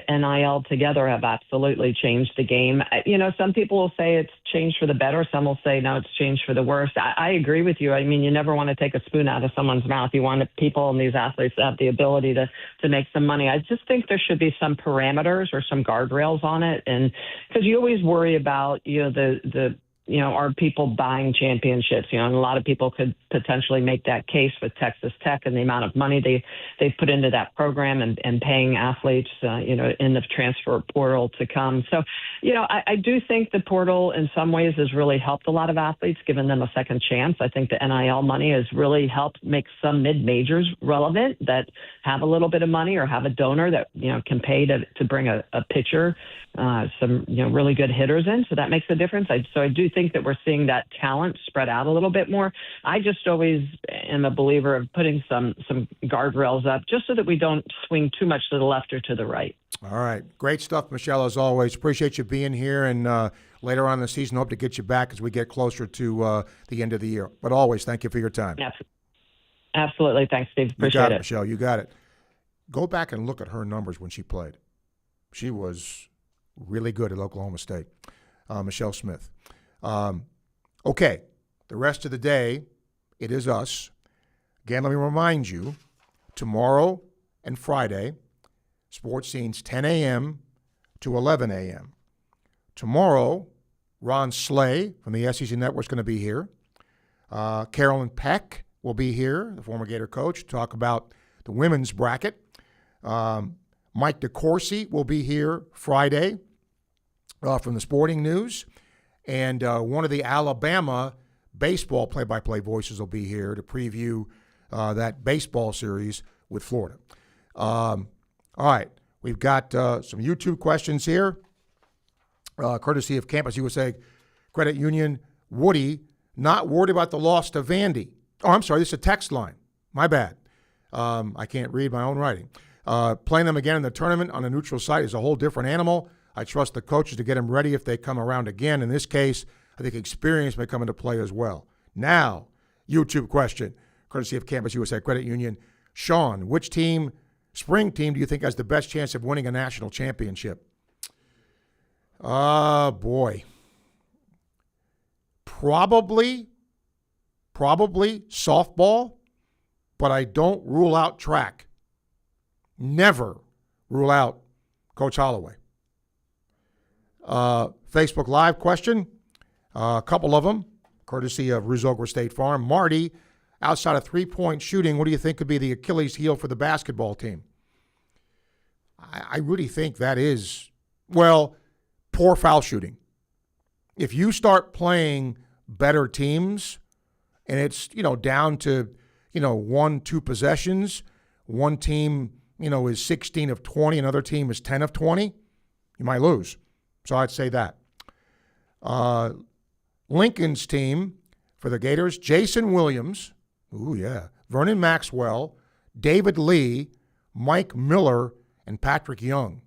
NIL together have absolutely changed the game. Some people will say it's changed for the better. Some will say, no, it's changed for the worse. I agree with you. I mean, you never want to take a spoon out of someone's mouth. You want people and these athletes to have the ability to make some money. I just think there should be some parameters or some guardrails on it. And because you always worry about, are people buying championships? And a lot of people could potentially make that case with Texas Tech and the amount of money they've put into that program and paying athletes, in the transfer portal to come. So, I do think the portal in some ways has really helped a lot of athletes, given them a second chance. I think the NIL money has really helped make some mid-majors relevant that have a little bit of money or have a donor that, can pay to bring a pitcher, some, really good hitters in. So that makes a difference. I do think that we're seeing that talent spread out a little bit more. I just always am a believer of putting some guardrails up just so that we don't swing too much to the left or to the right. All right. Great stuff, Michelle, as always. Appreciate you being here. And later on in the season, hope to get you back as we get closer to the end of the year. But always, thank you for your time. Absolutely. Thanks, Steve. Appreciate you got it, it. Michelle. You got it. Go back and look at her numbers when she played. She was really good at Oklahoma State. Michelle Smith. Okay, the rest of the day, it is us. Again, let me remind you, tomorrow and Friday, sports scenes 10 a.m. to 11 a.m. Tomorrow, Ron Slay from the SEC Network is going to be here. Carolyn Peck will be here, the former Gator coach, to talk about the women's bracket. Mike DeCourcy will be here Friday from the Sporting News. And one of the Alabama baseball play-by-play voices will be here to preview that baseball series with Florida. All right, we've got some YouTube questions here, courtesy of Campus USA Credit Union. Woody, not worried about the loss to Vandy. Oh, I'm sorry, this is a text line. My bad. I can't read my own writing. Playing them again in the tournament on a neutral site is a whole different animal. I trust the coaches to get them ready if they come around again. In this case, I think experience may come into play as well. Now, YouTube question, courtesy of Campus USA Credit Union. Sean, which spring team do you think has the best chance of winning a national championship? Boy. Probably softball, but I don't rule out track. never rule out Coach Holloway. Facebook Live question, a couple of them, courtesy of Ruse-Ogre State Farm. Marty, outside of three-point shooting, what do you think could be the Achilles heel for the basketball team? I really think that is, well, poor foul shooting. If you start playing better teams and it's, down to, 1-2 possessions, one team, is 16 of 20, another team is 10 of 20, you might lose. So I'd say that. Lincoln's team for the Gators, Jason Williams, Vernon Maxwell, David Lee, Mike Miller, and Patrick Young.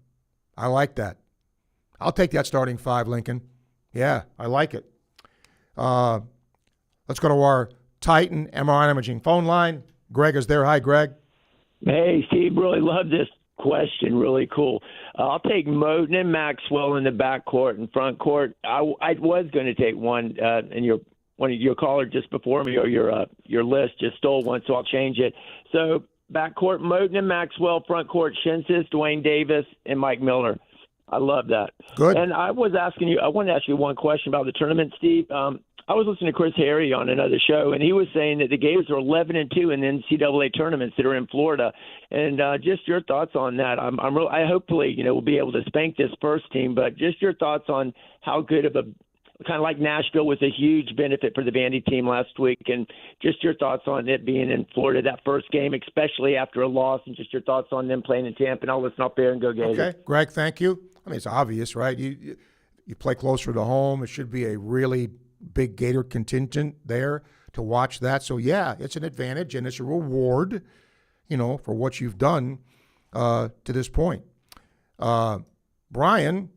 I like that. I'll take that starting five, Lincoln. Yeah, I like it. Let's go to our Titan MRI imaging phone line. Greg is there. Hi, Greg. Hey, Steve, really love this question. Really cool. I'll take Moten and Maxwell in the backcourt and front court. I was going to take one, and one of your caller just before me, or your list just stole one, so I'll change it. So backcourt, Moten and Maxwell. Front court, Shinsis, Dwayne Davis, and Mike Miller. I love that. Good. And I wanted to ask you one question about the tournament, Steve. I was listening to Chris Harry on another show, and he was saying that the Gators are 11-2 in the NCAA tournaments that are in Florida. And just your thoughts on that. I hopefully we'll be able to spank this first team, but just your thoughts on how good of a kind of like Nashville was a huge benefit for the Vandy team last week, and just your thoughts on it being in Florida, that first game, especially after a loss, and just your thoughts on them playing in Tampa. And I'll listen up there and go Gators. Okay, Greg, thank you. I mean, it's obvious, right? You play closer to home. It should be a really big Gator contingent there to watch that. So, yeah, it's an advantage, and it's a reward, for what you've done to this point. Brian,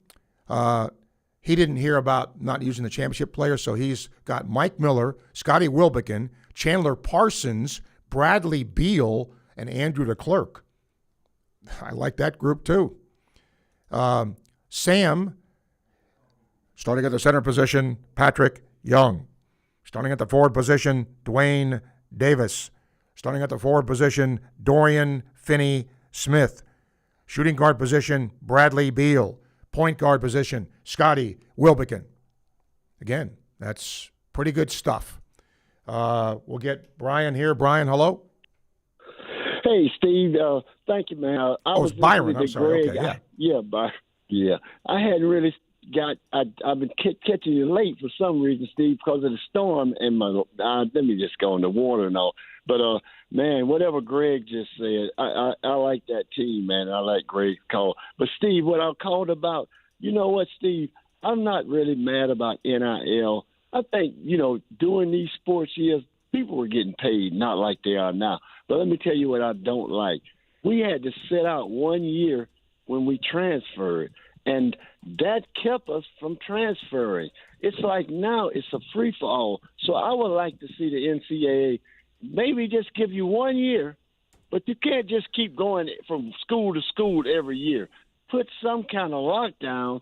he didn't hear about not using the championship players, so he's got Mike Miller, Scotty Wilbekin, Chandler Parsons, Bradley Beal, and Andrew DeClerc. I like that group too. Sam, starting at the center position, Patrick Young. Starting at the forward position, Dwayne Davis. Starting at the forward position, Dorian Finney-Smith. Shooting guard position, Bradley Beal. Point guard position, Scotty Wilbekin. Again, that's pretty good stuff. We'll get Brian here. Brian, hello. Hey, Steve. Thank you, man. It's Byron. I'm sorry. Okay, yeah. Byron. Yeah. I hadn't really I've been catching you late for some reason, Steve, because of the storm and let me just go in the water and all. But, man, whatever Greg just said, I like that team, man. I like Greg's call. But, Steve, what I called about, you know what, Steve, I'm not really mad about NIL. I think, during these sports years, people were getting paid, not like they are now. But let me tell you what I don't like. We had to sit out 1 year when we transferred, and that kept us from transferring. It's like now it's a free-for-all. So I would like to see the NCAA maybe just give you 1 year, but you can't just keep going from school to school every year. Put some kind of lockdown.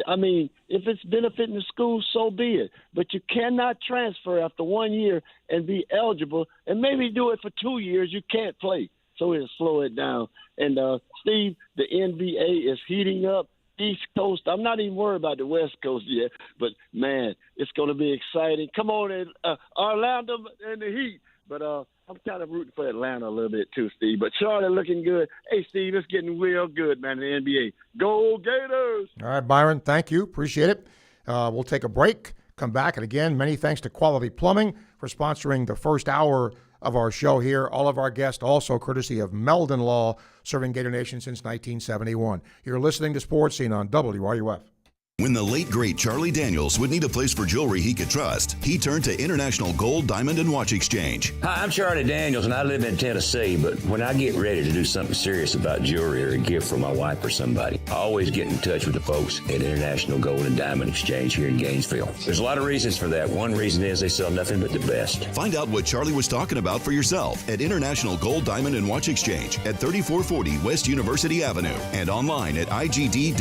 I mean, if it's benefiting the school, so be it. But you cannot transfer after 1 year and be eligible, and maybe do it for 2 years. You can't play. So it'll slow it down. And, Steve, the NBA is heating up. East Coast. I'm not even worried about the West Coast yet, but, man, it's going to be exciting. Come on, Orlando and the Heat. But I'm kind of rooting for Atlanta a little bit too, Steve. But Charlotte looking good. Hey, Steve, it's getting real good, man, in the NBA. Go Gators! All right, Byron, thank you. Appreciate it. We'll take a break, come back, and again, many thanks to Quality Plumbing for sponsoring the first hour of our show here. All of our guests also courtesy of Meldon Law, serving Gator Nation since 1971. You're listening to Sports Scene on WRUF. When the late, great Charlie Daniels would need a place for jewelry he could trust, he turned to International Gold, Diamond, and Watch Exchange. Hi, I'm Charlie Daniels, and I live in Tennessee, but when I get ready to do something serious about jewelry or a gift for my wife or somebody, I always get in touch with the folks at International Gold and Diamond Exchange here in Gainesville. There's a lot of reasons for that. One reason is they sell nothing but the best. Find out what Charlie was talking about for yourself at International Gold, Diamond, and Watch Exchange at 3440 West University Avenue and online at igdwex.com.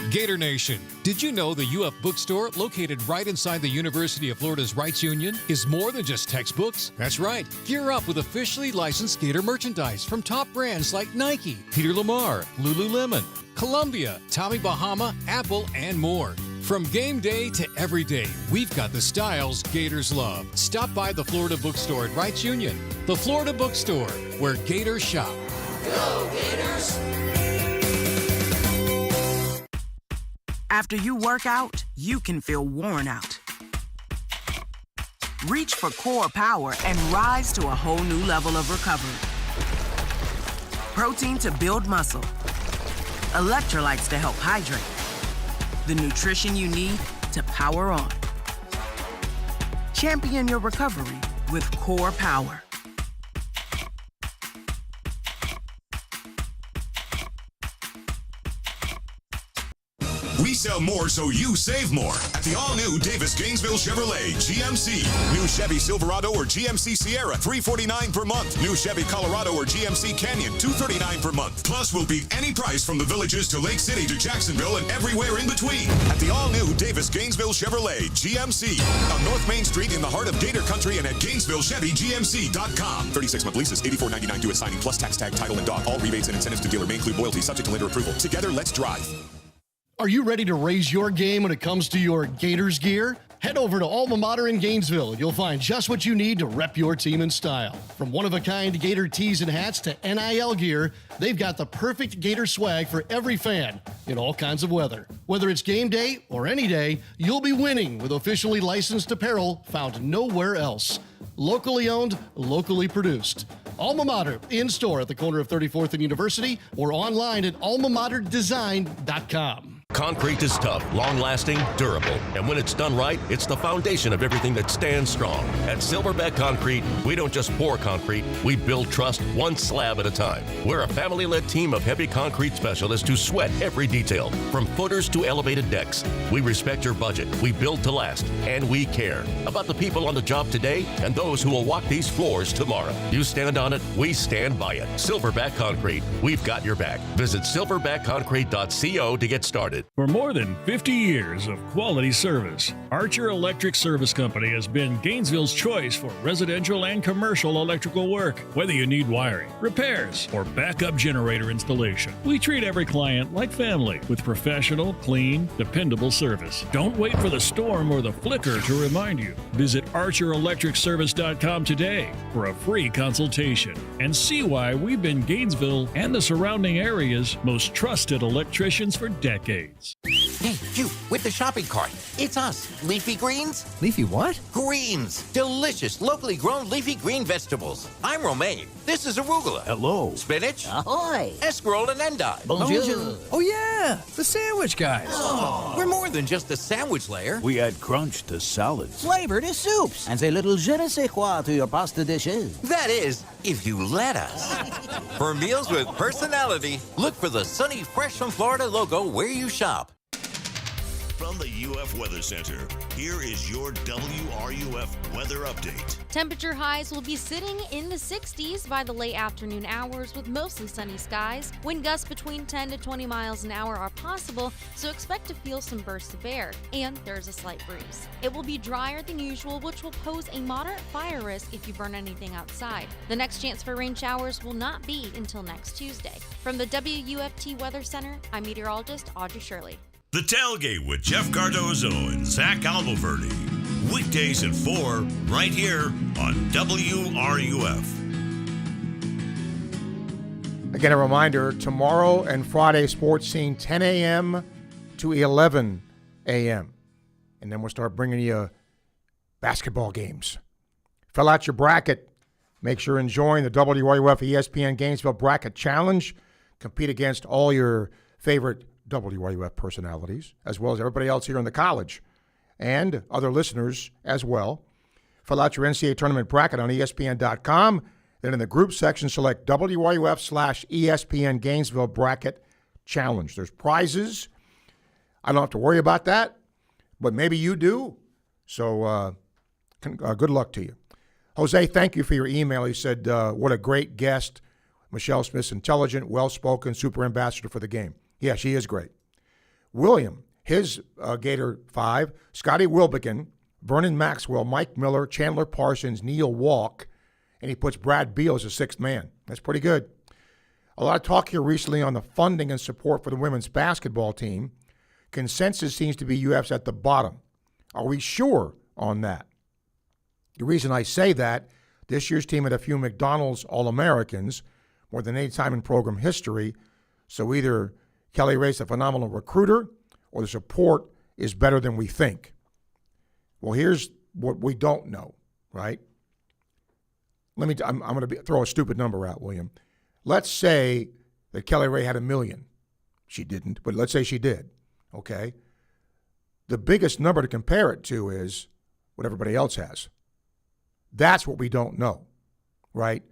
Gator Nation, did you know the UF bookstore, located right inside the University of Florida's Rights Union, is more than just textbooks? That's right. Gear up with officially licensed Gator merchandise from top brands like Nike, Peter Lamar, Lululemon, Columbia, Tommy Bahama, Apple, and more. From game day to every day, we've got the styles Gators love. Stop by the Florida bookstore at Rights Union. The Florida bookstore, where Gators shop. Go Gators! After you work out, you can feel worn out. Reach for Core Power and rise to a whole new level of recovery. Protein to build muscle. Electrolytes to help hydrate. The nutrition you need to power on. Champion your recovery with Core Power. We sell more so you save more at the all-new Davis Gainesville Chevrolet GMC. New Chevy Silverado or GMC Sierra, $349 per month. New Chevy Colorado or GMC Canyon, $239 per month. Plus, we'll beat any price from the Villages to Lake City to Jacksonville and everywhere in between at the all-new Davis Gainesville Chevrolet GMC on North Main Street in the heart of Gator Country and at GainesvilleChevyGMC.com. 36-month leases, $84.99 due at signing, plus tax tag, title, and dock. All rebates and incentives to dealer may include loyalty, subject to later approval. Together, let's drive. Are you ready to raise your game when it comes to your Gators gear? Head over to Alma Mater in Gainesville and you'll find just what you need to rep your team in style. From one-of-a-kind Gator tees and hats to NIL gear, they've got the perfect Gator swag for every fan in all kinds of weather. Whether it's game day or any day, you'll be winning with officially licensed apparel found nowhere else. Locally owned, locally produced. Alma Mater, in-store at the corner of 34th and University or online at almamaterdesign.com. Concrete is tough, long-lasting, durable, and when it's done right, it's the foundation of everything that stands strong. At Silverback Concrete, we don't just pour concrete, we build trust one slab at a time. We're a family-led team of heavy concrete specialists who sweat every detail, from footers to elevated decks. We respect your budget, we build to last, and we care about the people on the job today and those who will walk these floors tomorrow. You stand on it, we stand by it. Silverback Concrete, we've got your back. Visit silverbackconcrete.co to get started. For more than 50 years of quality service, Archer Electric Service Company has been Gainesville's choice for residential and commercial electrical work. Whether you need wiring, repairs, or backup generator installation, we treat every client like family with professional, clean, dependable service. Don't wait for the storm or the flicker to remind you. Visit ArcherElectricService.com today for a free consultation and see why we've been Gainesville and the surrounding area's most trusted electricians for decades. Hey, you, with the shopping cart. It's us, Leafy Greens. Leafy what? Greens. Delicious, locally grown leafy green vegetables. I'm Romaine. This is arugula. Hello. Spinach. Ahoy. Escarole and endive. Bonjour. Oh, yeah, the sandwich guys. Oh, we're more than just a sandwich layer. We add crunch to salads. Flavor to soups. And a little je ne sais quoi to your pasta dishes. That is, if you let us. For meals with personality, look for the Sunny Fresh from Florida logo where you shop. From the UF Weather Center, here is your WRUF weather update. Temperature highs will be sitting in the 60s by the late afternoon hours with mostly sunny skies. Wind gusts between 10 to 20 miles an hour are possible, so expect to feel some bursts of air, and there's a slight breeze. It will be drier than usual, which will pose a moderate fire risk if you burn anything outside. The next chance for rain showers will not be until next Tuesday. From the WUFT Weather Center, I'm meteorologist Audrey Shirley. The Tailgate with Jeff Cardozo and Zach Almoverdi. Weekdays at 4, right here on WRUF. Again, a reminder, tomorrow and Friday sports scene 10 a.m. to 11 a.m. And then we'll start bringing you basketball games. Fill out your bracket. Make sure you're enjoying the WRUF ESPN Gainesville Bracket Challenge. Compete against all your favorite WRUF personalities, as well as everybody else here in the college and other listeners as well. Fill out your NCAA tournament bracket on ESPN.com. Then in the group section, select WRUF/ESPN Gainesville Bracket Challenge. There's prizes. I don't have to worry about that, but maybe you do. So good luck to you. Jose, thank you for your email. He said, what a great guest. Michelle Smith's intelligent, well-spoken, super ambassador for the game. Yeah, she is great. William, his Gator 5, Scotty Wilbekin, Vernon Maxwell, Mike Miller, Chandler Parsons, Neil Walk, and he puts Brad Beal as a sixth man. That's pretty good. A lot of talk here recently on the funding and support for the women's basketball team. Consensus seems to be UF's at the bottom. Are we sure on that? The reason I say that, this year's team had a few McDonald's All-Americans, more than any time in program history, so either Kelly Ray's a phenomenal recruiter or the support is better than we think. Well, here's what we don't know, right? I'm going to throw a stupid number out, William. Let's say that Kelly Ray had 1 million. She didn't, but let's say she did, okay? The biggest number to compare it to is what everybody else has. That's what we don't know, right?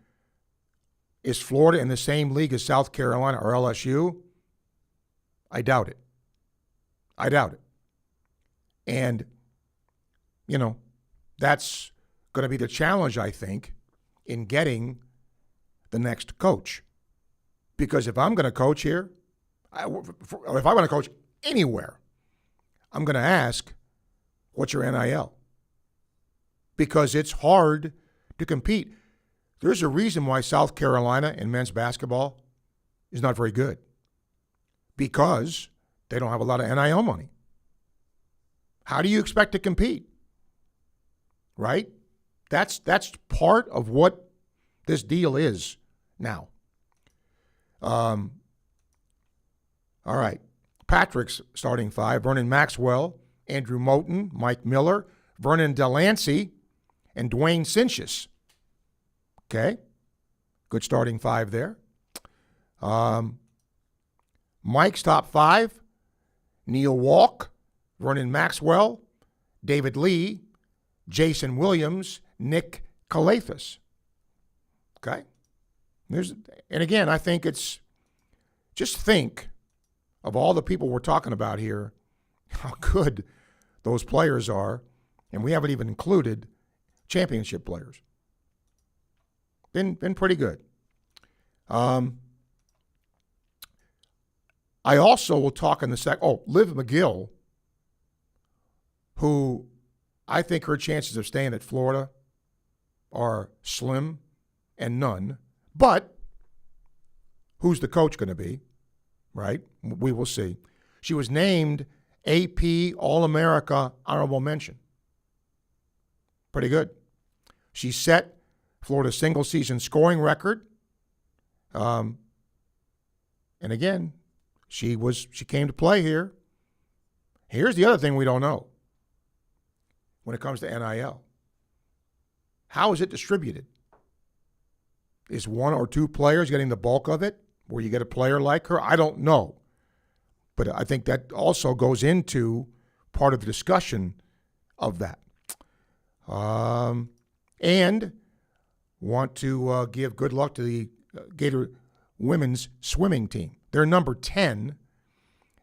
Is Florida in the same league as South Carolina or LSU? I doubt it. And, that's going to be the challenge, I think, in getting the next coach. Because if I'm going to coach here, if I want to coach anywhere, I'm going to ask, what's your NIL? Because it's hard to compete. There's a reason why South Carolina in men's basketball is not very good. Because they don't have a lot of NIL money. How do you expect to compete? Right? That's part of what this deal is now. All right. Patrick's starting 5. Vernon Maxwell, Andrew Moten, Mike Miller, Vernon Delancey, and Dwayne Cinchus. Okay. Good starting 5 there. Mike's top 5. Neil Walk, Vernon Maxwell, David Lee, Jason Williams, Nick Calathis. Okay? And again, I think it's, just think of all the people we're talking about here, how good those players are, and we haven't even included championship players. Been pretty good. I also will talk in the Liv McGill, who I think her chances of staying at Florida are slim and none. But who's the coach going to be, right? We will see. She was named AP All-America Honorable Mention. Pretty good. She set Florida's single-season scoring record. And again, she came to play here. Here's the other thing we don't know when it comes to NIL. How is it distributed? Is 1 or 2 players getting the bulk of it, where you get a player like her? I don't know. But I think that also goes into part of the discussion of that. And want to give good luck to the Gator women's swimming team. They're number 10,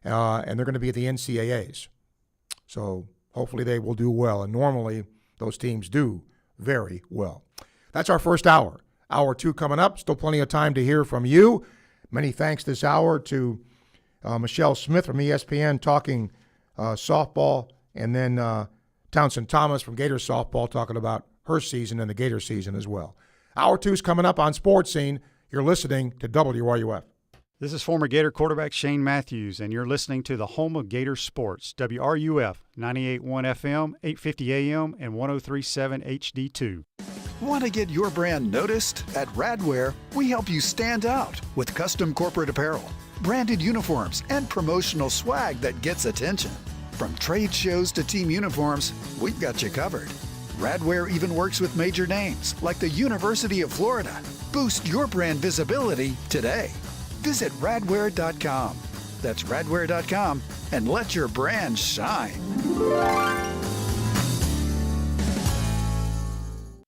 and they're going to be at the NCAAs. So hopefully they will do well. And normally those teams do very well. That's our first hour. Hour 2 coming up. Still plenty of time to hear from you. Many thanks this hour to Michelle Smith from ESPN talking softball, and then Townsend Thomas from Gator Softball talking about her season and the Gator season as well. Hour 2 is coming up on Sports Scene. You're listening to WRUF. This is former Gator quarterback Shane Matthews, and you're listening to the home of Gator sports, WRUF, 98.1 FM, 850 AM, and 103.7 HD2. Want to get your brand noticed? At Radware, we help you stand out with custom corporate apparel, branded uniforms, and promotional swag that gets attention. From trade shows to team uniforms, we've got you covered. Radware even works with major names like the University of Florida. Boost your brand visibility today. Visit radware.com. That's radware.com, and let your brand shine.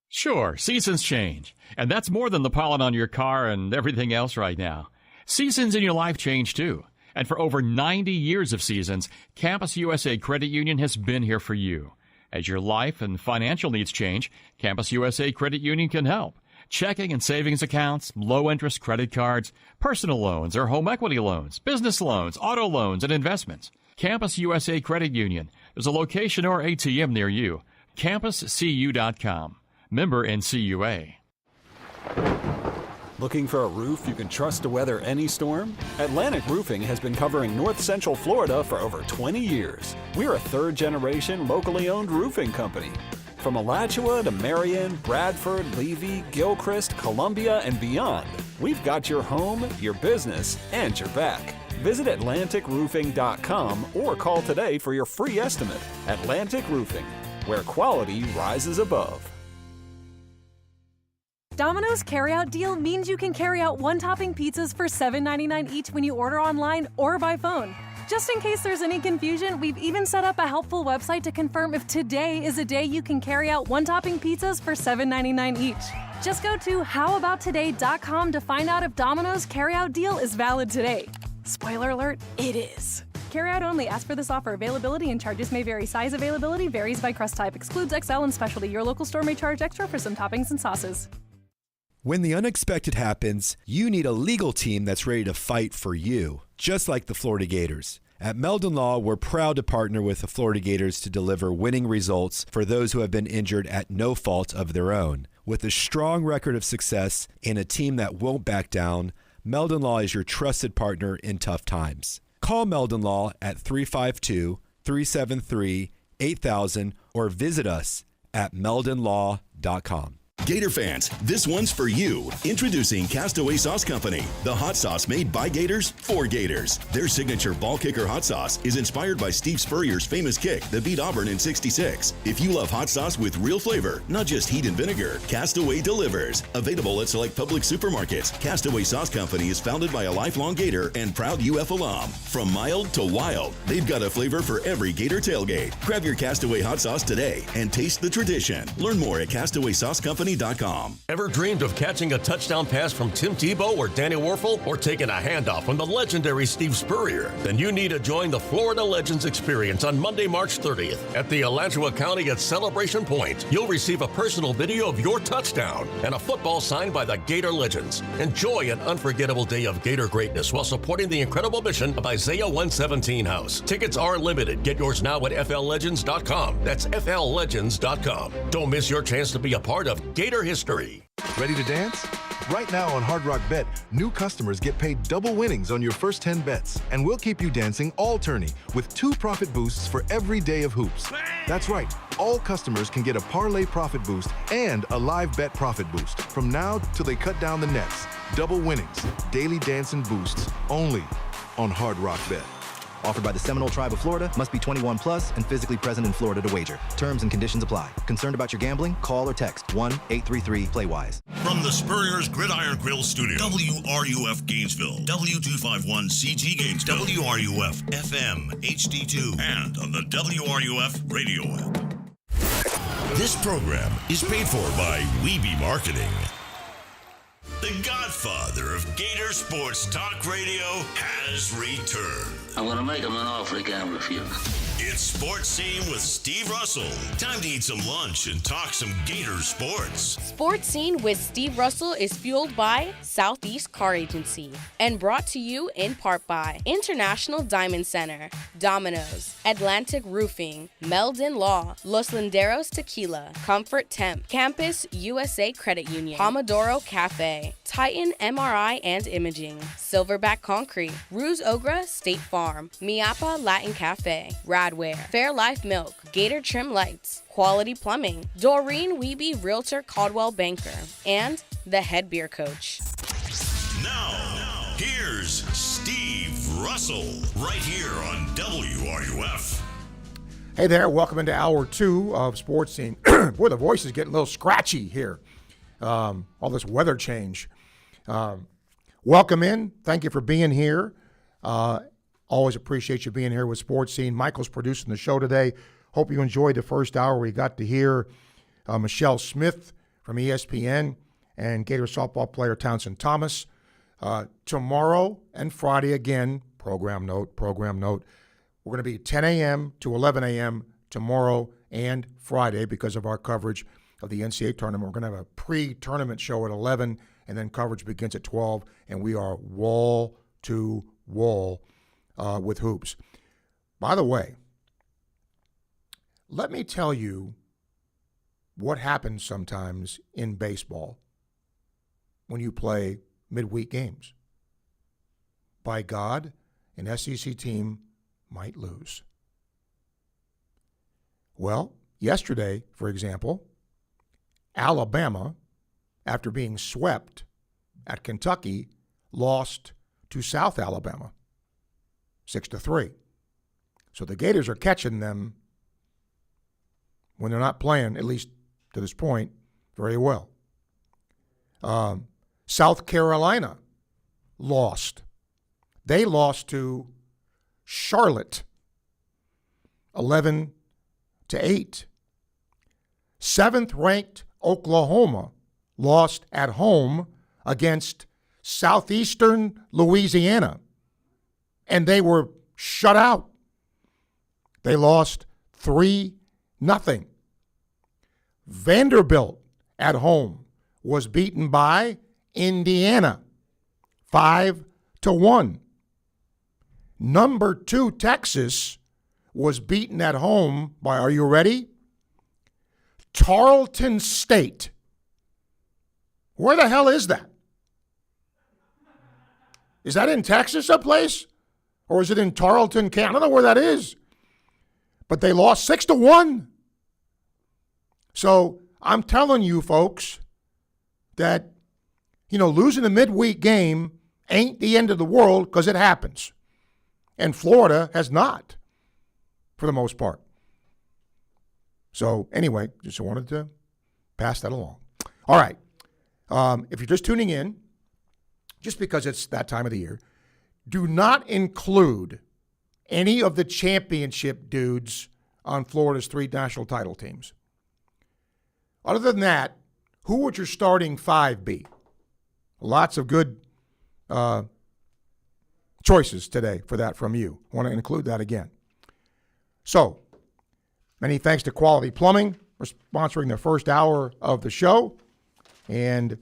Sure, seasons change, and that's more than the pollen on your car and everything else right now. Seasons in your life change too, and for over 90 years of seasons, Campus USA Credit Union has been here for you. As your life and financial needs change, Campus USA Credit Union can help. Checking and savings accounts, low-interest credit cards, personal loans or home equity loans, business loans, auto loans, and investments. Campus USA Credit Union. There's a location or ATM near you. CampusCU.com. Member NCUA. Looking for a roof you can trust to weather any storm? Atlantic Roofing has been covering North Central Florida for over 20 years. We're a third-generation, locally owned roofing company. From Alachua to Marion, Bradford, Levy, Gilchrist, Columbia, and beyond, we've got your home, your business, and your back. Visit AtlanticRoofing.com or call today for your free estimate. Atlantic Roofing, where quality rises above. Domino's carryout deal means you can carry out one-topping pizzas for $7.99 each when you order online or by phone. Just in case there's any confusion, we've even set up a helpful website to confirm if today is a day you can carry out one-topping pizzas for $7.99 each. Just go to howaboutoday.com to find out if Domino's carryout deal is valid today. Spoiler alert, it is. Carryout only. Ask for this offer. Availability and charges may vary. Size availability varies by crust type. Excludes XL and specialty. Your local store may charge extra for some toppings and sauces. When the unexpected happens, you need a legal team that's ready to fight for you, just like the Florida Gators. At Meldon Law, we're proud to partner with the Florida Gators to deliver winning results for those who have been injured at no fault of their own. With a strong record of success and a team that won't back down, Meldon Law is your trusted partner in tough times. Call Meldon Law at 352-373-8000 or visit us at meldonlaw.com. Gator fans, this one's for you. Introducing Castaway Sauce Company, the hot sauce made by Gators for Gators. Their signature ball kicker hot sauce is inspired by Steve Spurrier's famous kick that beat Auburn in '66. If you love hot sauce with real flavor, not just heat and vinegar, Castaway delivers. Available at select public supermarkets, Castaway Sauce Company is founded by a lifelong Gator and proud UF alum. From mild to wild, they've got a flavor for every Gator tailgate. Grab your Castaway hot sauce today and taste the tradition. Learn more at CastawaySauceCompany.com. Ever dreamed of catching a touchdown pass from Tim Tebow or Danny Werfel, or taking a handoff from the legendary Steve Spurrier? Then you need to join the Florida Legends Experience on Monday, March 30th at the Alachua County at Celebration Point. You'll receive a personal video of your touchdown and a football signed by the Gator Legends. Enjoy an unforgettable day of Gator greatness while supporting the incredible mission of Isaiah 117 House. Tickets are limited. Get yours now at FLLegends.com. That's FLLegends.com. Don't miss your chance to be a part of Gator history. Ready to dance? Right now on Hard Rock Bet, new customers get paid double winnings on your first 10 bets. And we'll keep you dancing all tourney with 2 profit boosts for every day of hoops. That's right, all customers can get a parlay profit boost and a live bet profit boost from now till they cut down the nets. Double winnings, daily dancing boosts, only on Hard Rock Bet. Offered by the Seminole Tribe of Florida. Must be 21 plus and physically present in Florida to wager. Terms and conditions apply. Concerned about your gambling? Call or text 1-833-PLAY-WISE. From the Spurrier's Gridiron Grill Studio, WRUF Gainesville, W251CG Gainesville, WRUF FM HD2, and on the WRUF radio app. This program is paid for by Weeby Marketing. The godfather of Gator Sports Talk Radio has returned. I'm going to make him an offer he can't refuse. It's Sports Scene with Steve Russell. Time to eat some lunch and talk some Gator sports. Sports Scene with Steve Russell is fueled by Southeast Car Agency and brought to you in part by International Diamond Center, Domino's, Atlantic Roofing, Meldon Law, Los Linderos Tequila, Comfort Temp, Campus USA Credit Union, Pomodoro Cafe, Titan MRI and Imaging, Silverback Concrete, Ruse Ogra State Farm, Miapa Latin Cafe, Radware, Fairlife Milk, Gator Trim Lights, Quality Plumbing, Doreen Wiebe Realtor Caldwell Banker, and The Head Beer Coach. Now, here's Steve Russell, right here on WRUF. Hey there, welcome into Hour 2 of Sports Scene. Boy, the voice is getting a little scratchy here. All this weather change. Welcome in. Thank you for being here. Always appreciate you being here with Sports Scene. Michael's producing the show today. Hope you enjoyed the first hour. We got to hear Michelle Smith from ESPN and Gator softball player Townsend Thomas. Tomorrow and Friday again, program note, we're going to be 10 a.m. to 11 a.m. tomorrow and Friday because of our coverage of the NCAA tournament. We're going to have a pre-tournament show at 11, and then coverage begins at 12, and we are wall to wall with hoops. By the way, let me tell you what happens sometimes in baseball when you play midweek games. By God, an SEC team might lose. Well, yesterday, for example, Alabama, after being swept at Kentucky, lost to South Alabama 6-3. So the Gators are catching them when they're not playing, at least to this point, very well. South Carolina lost. They lost to Charlotte 11-8. 7th-ranked Oklahoma lost at home against Southeastern Louisiana, and they were shut out. They lost 3-0. Vanderbilt at home was beaten by Indiana 5-1. Number 2 Texas was beaten at home by, are you ready? Tarleton State. Where the hell is that? Is that in Texas someplace? Or is it in Tarleton, Canada? I don't know where that is. But they lost 6-1. So I'm telling you, folks, that, losing a midweek game ain't the end of the world, because it happens. And Florida has not, for the most part. So anyway, just wanted to pass that along. All right. If you're just tuning in, just because it's that time of the year, do not include any of the championship dudes on Florida's 3 national title teams. Other than that, who would your starting 5 be? Lots of good choices today for that from you. I want to include that again. So, many thanks to Quality Plumbing for sponsoring the first hour of the show. And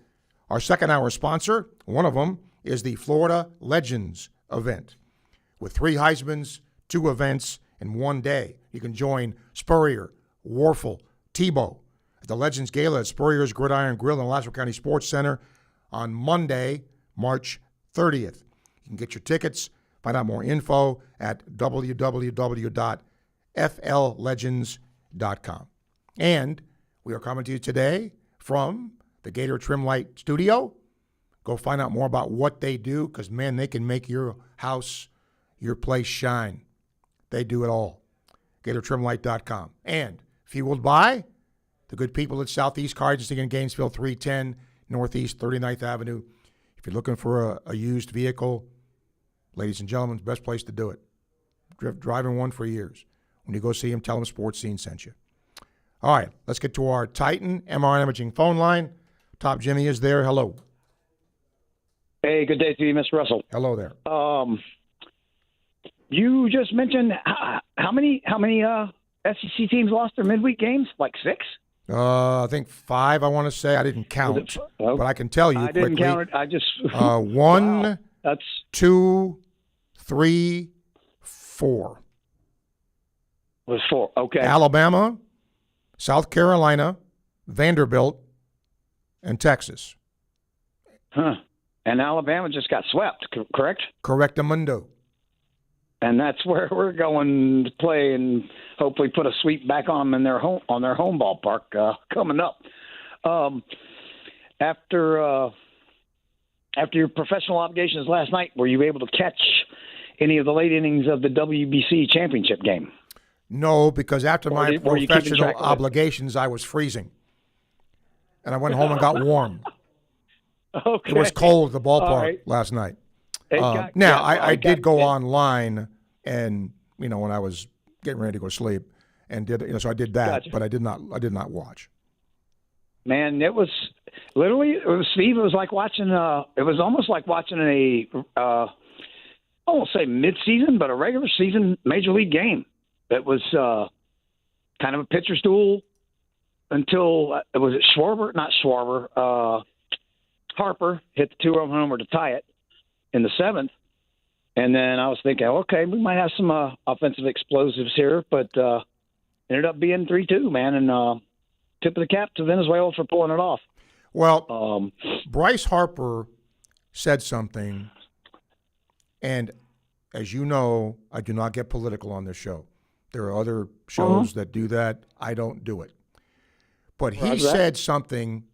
our second hour sponsor, one of them, is the Florida Legends event. With 3 Heismans, 2 events in one day. You can join Spurrier, Warfel, Tebow at the Legends Gala at Spurrier's Gridiron Grill in Lazarus County Sports Center on Monday, March 30th. You can get your tickets, find out more info at www.fllegends.com. And we are coming to you today from the Gator Trim Light Studio. Go find out more about what they do, because, man, they can make your house, your place shine. They do it all. GatorTrimLight.com. And fueled by the good people at Southeast Car Agency in Gainesville, 310 Northeast 39th Avenue. If you're looking for a used vehicle, ladies and gentlemen, the best place to do it. Driving one for years. When you go see them, tell them Sports Scene sent you. All right, let's get to our Titan MRI Imaging phone line. Top Jimmy is there. Hello. Hey, good day to you, Mr. Russell. Hello there. You just mentioned how many SEC teams lost their midweek games? Like 6? I think 5, I want to say. I didn't count, but I can tell you quickly. I didn't count it. I just 1, wow. That's 2, 3, 4. Was 4. Okay. Alabama, South Carolina, Vanderbilt, and Texas. Huh. And Alabama just got swept, correct? Correctamundo. And that's where we're going to play and hopefully put a sweep back on them in their home ballpark coming up. After your professional obligations last night, were you able to catch any of the late innings of the WBC championship game? No, because after my professional obligations, I was freezing. And I went home and got warm. Okay. It was cold at the ballpark last night. I did go online and, when I was getting ready to go to sleep, and so I did that, Gotcha. But I did not watch. Man, it was literally, Steve, it was like watching, it was almost like watching I won't say mid-season, but a regular season major league game. It was kind of a pitcher's duel until, was it Schwarber? Not Schwarber. Harper hit the 2-run homer to tie it in the 7th. And then I was thinking, okay, we might have some offensive explosives here, but ended up being 3-2, man, and tip of the cap to Venezuela for pulling it off. Well, Bryce Harper said something, and as you know, I do not get political on this show. There are other shows that do that. I don't do it. But he said something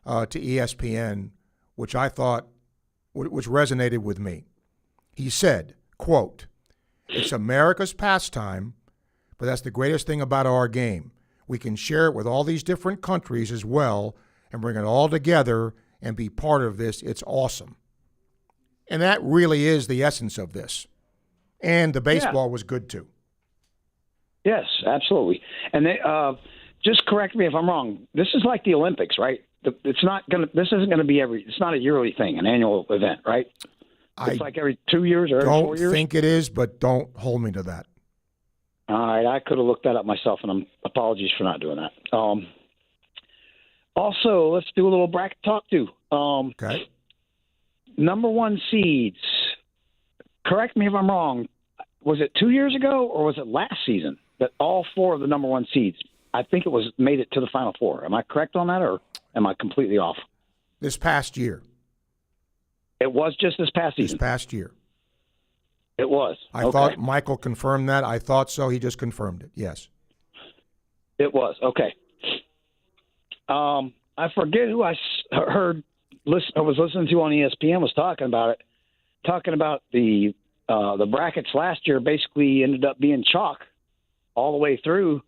to ESPN, which I thought, which resonated with me. He said, quote, "It's America's pastime, but that's the greatest thing about our game. We can share it with all these different countries as well and bring it all together and be part of this. It's awesome." And that really is the essence of this. And the baseball was good too. Yes, absolutely. And they just correct me if I'm wrong. This is like the Olympics, right? It's not going to. This isn't going to be it's not a yearly thing, an annual event, right? It's like every 2 years or every 4 years? Don't think it is, but don't hold me to that. All right, I could have looked that up myself, and apologies for not doing that. Also, let's do a little bracket talk, too. Okay. Number one seeds. Correct me if I'm wrong. Was it 2 years ago, or was it last season that all four of the number one seeds, I think it was, made it to the Final Four? Am I correct on that, or am I completely off? This past year. It was just this past season? This past year. It was. I thought Michael confirmed that. I thought so. He just confirmed it. Yes. It was. Okay. I forget who I heard. I was listening to on ESPN was talking about it. Talking about the brackets last year basically ended up being chalk all the way through.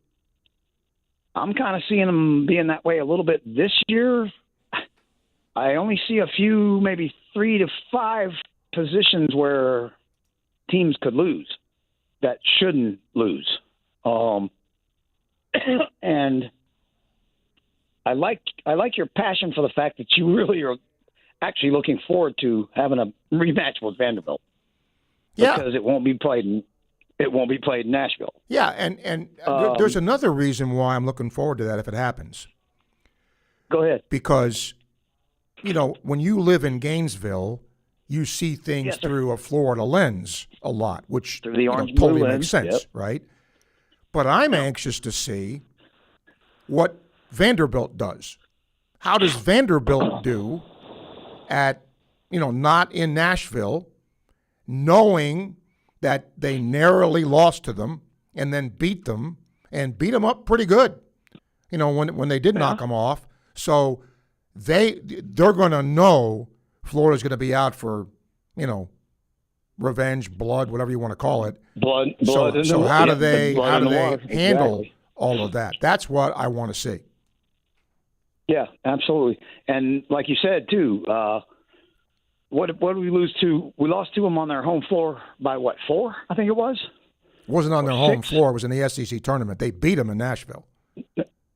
I'm kind of seeing them being that way a little bit this year. I only see a few, maybe 3 to 5 positions where teams could lose that shouldn't lose. And I like your passion for the fact that you really are actually looking forward to having a rematch with Vanderbilt. Yeah. Because it won't be played in Nashville. Yeah, and there's another reason why I'm looking forward to that if it happens. Go ahead. Because, when you live in Gainesville, you see things through a Florida lens a lot, which totally makes sense, right? But I'm anxious to see what Vanderbilt does. How does Vanderbilt do at, not in Nashville, knowing that they narrowly lost to them and then beat them up pretty good, when they did knock them off. So they're going to know Florida's going to be out for, revenge, blood, whatever you want to call it. Blood. So how do they handle all of that? That's what I want to see. Yeah, absolutely. And like you said too, what did we lose to? We lost to them on their home floor by 4? I think it was. It wasn't on their home floor. It was in the SEC tournament. They beat them in Nashville.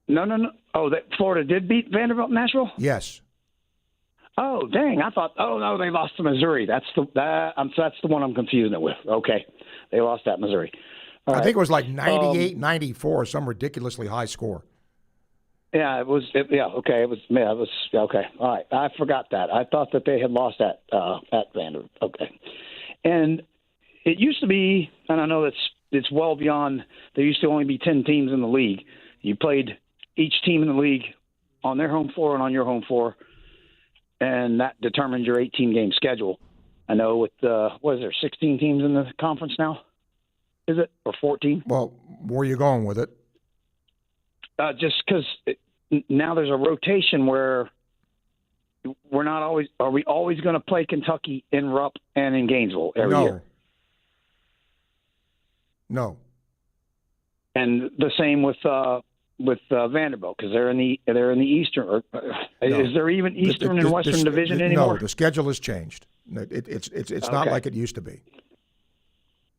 No. Oh, Florida did beat Vanderbilt in Nashville? Yes. Oh, dang. I thought, no, they lost to Missouri. That's the one I'm confusing it with. Okay. They lost at Missouri. I think it was like 98-94, some ridiculously high score. Yeah, it was. Okay. It was okay. All right. I forgot that. I thought that they had lost at Vanderbilt. Okay. And it used to be, and I know it's well beyond, there used to only be 10 teams in the league. You played each team in the league on their home floor and on your home floor, and that determined your 18-game schedule. I know with, what is there, 16 teams in the conference now? Is it? Or 14? Well, where are you going with it? Just because now there's a rotation where we're not always – are we always going to play Kentucky in Rupp and in Gainesville every year? No. And the same with Vanderbilt because they're in the Eastern. Is there even Eastern and Western Division anymore? No, the schedule has changed. It's not like it used to be.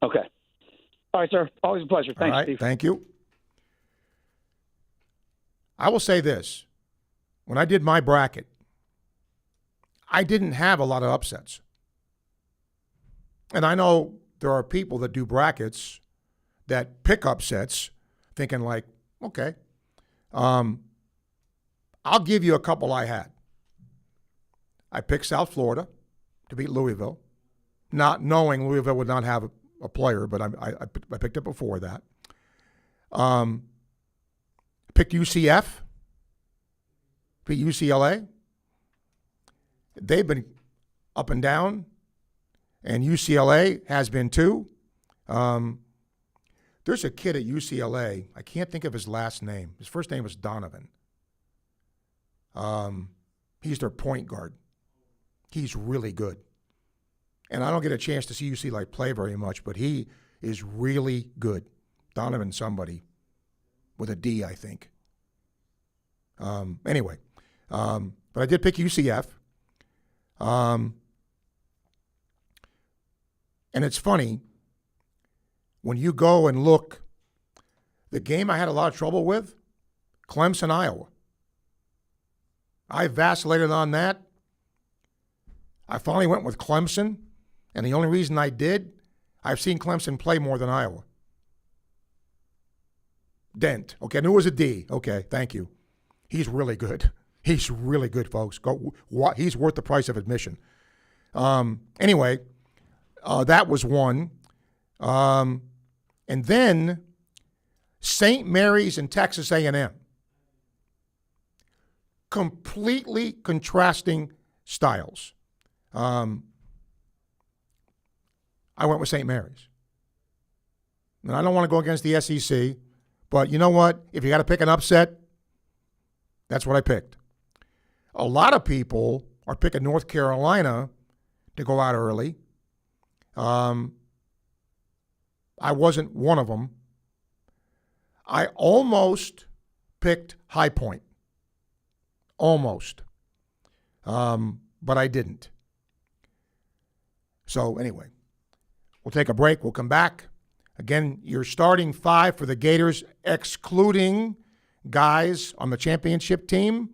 Okay. All right, sir. Always a pleasure. Thanks, Steve. Thank you. I will say this. When I did my bracket, I didn't have a lot of upsets. And I know there are people that do brackets that pick upsets thinking like, okay, I'll give you a couple I had. I picked South Florida to beat Louisville. not knowing Louisville would not have a player, but I picked it before that. Picked UCF. Picked UCLA. They've been up and down, and UCLA has been too. There's a kid at UCLA. I can't think of his last name. His first name was Donovan. He's their point guard. He's really good. And I don't get a chance to see UCLA play very much, but he is really good. Donovan somebody with a D, I think. Anyway, but I did pick UCF. And it's funny, when you go and look, the game I had a lot of trouble with, Clemson, Iowa. I vacillated on that. I finally went with Clemson, and the only reason I did, I've seen Clemson play more than Iowa. Dent. Okay, I knew it was a D. Okay, thank you. He's really good. He's really good, folks. He's worth the price of admission. Anyway, that was one. And then St. Mary's and Texas A&M. Completely contrasting styles. I went with St. Mary's. And I don't want to go against the SEC, but you know what? If you got to pick an upset, that's what I picked. A lot of people are picking North Carolina to go out early. I wasn't one of them. I almost picked High Point. Almost. But I didn't. So anyway, we'll take a break. We'll come back. Again, your starting five for the Gators, excluding guys on the championship team.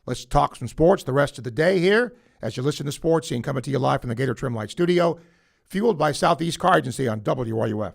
Let's talk some sports the rest of the day here as you listen to Sports Scene coming to you live from the Gator Trim Light Studio, fueled by Southeast Car Agency on WRUF.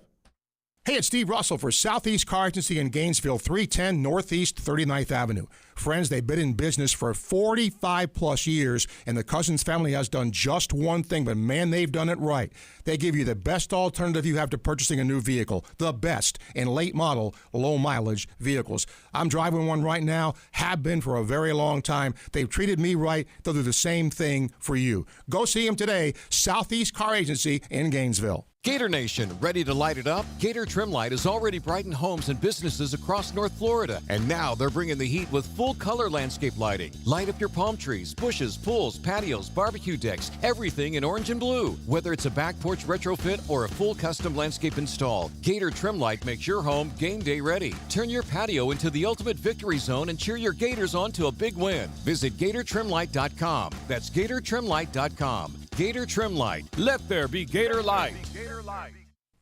Hey, it's Steve Russell for Southeast Car Agency in Gainesville, 310 Northeast 39th Avenue. Friends, they've been in business for 45-plus years, and the Cousins family has done just one thing, but man, they've done it right. They give you the best alternative you have to purchasing a new vehicle, the best in late-model, low-mileage vehicles. I'm driving one right now, have been for a very long time. They've treated me right. They'll do the same thing for you. Go see them today, Southeast Car Agency in Gainesville. Gator Nation, ready to light it up? Gator Trim Light has already brightened homes and businesses across North Florida. And now they're bringing the heat with full color landscape lighting. Light up your palm trees, bushes, pools, patios, barbecue decks, everything in orange and blue. Whether it's a back porch retrofit or a full custom landscape install, Gator Trim Light makes your home game day ready. Turn your patio into the ultimate victory zone and cheer your Gators on to a big win. Visit GatorTrimLight.com. That's GatorTrimLight.com. Gator Trim Light. Let there be Gator Light.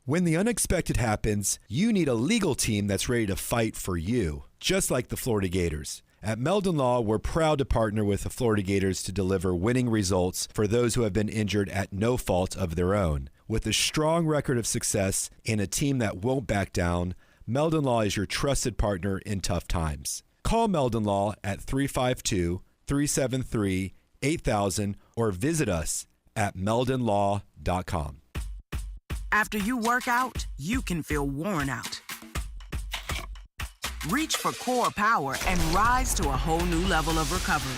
When the unexpected happens, you need a legal team that's ready to fight for you, just like the Florida Gators. At Meldon Law, we're proud to partner with the Florida Gators to deliver winning results for those who have been injured at no fault of their own. With a strong record of success and a team that won't back down, Meldon Law is your trusted partner in tough times. Call Meldon Law at 352-373-8000 or visit us at meldonlaw.com. After you work out, you can feel worn out. Reach for Core Power and rise to a whole new level of recovery.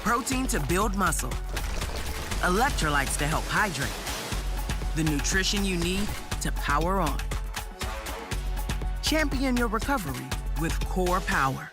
Protein to build muscle. Electrolytes to help hydrate. The nutrition you need to power on. Champion your recovery with Core Power.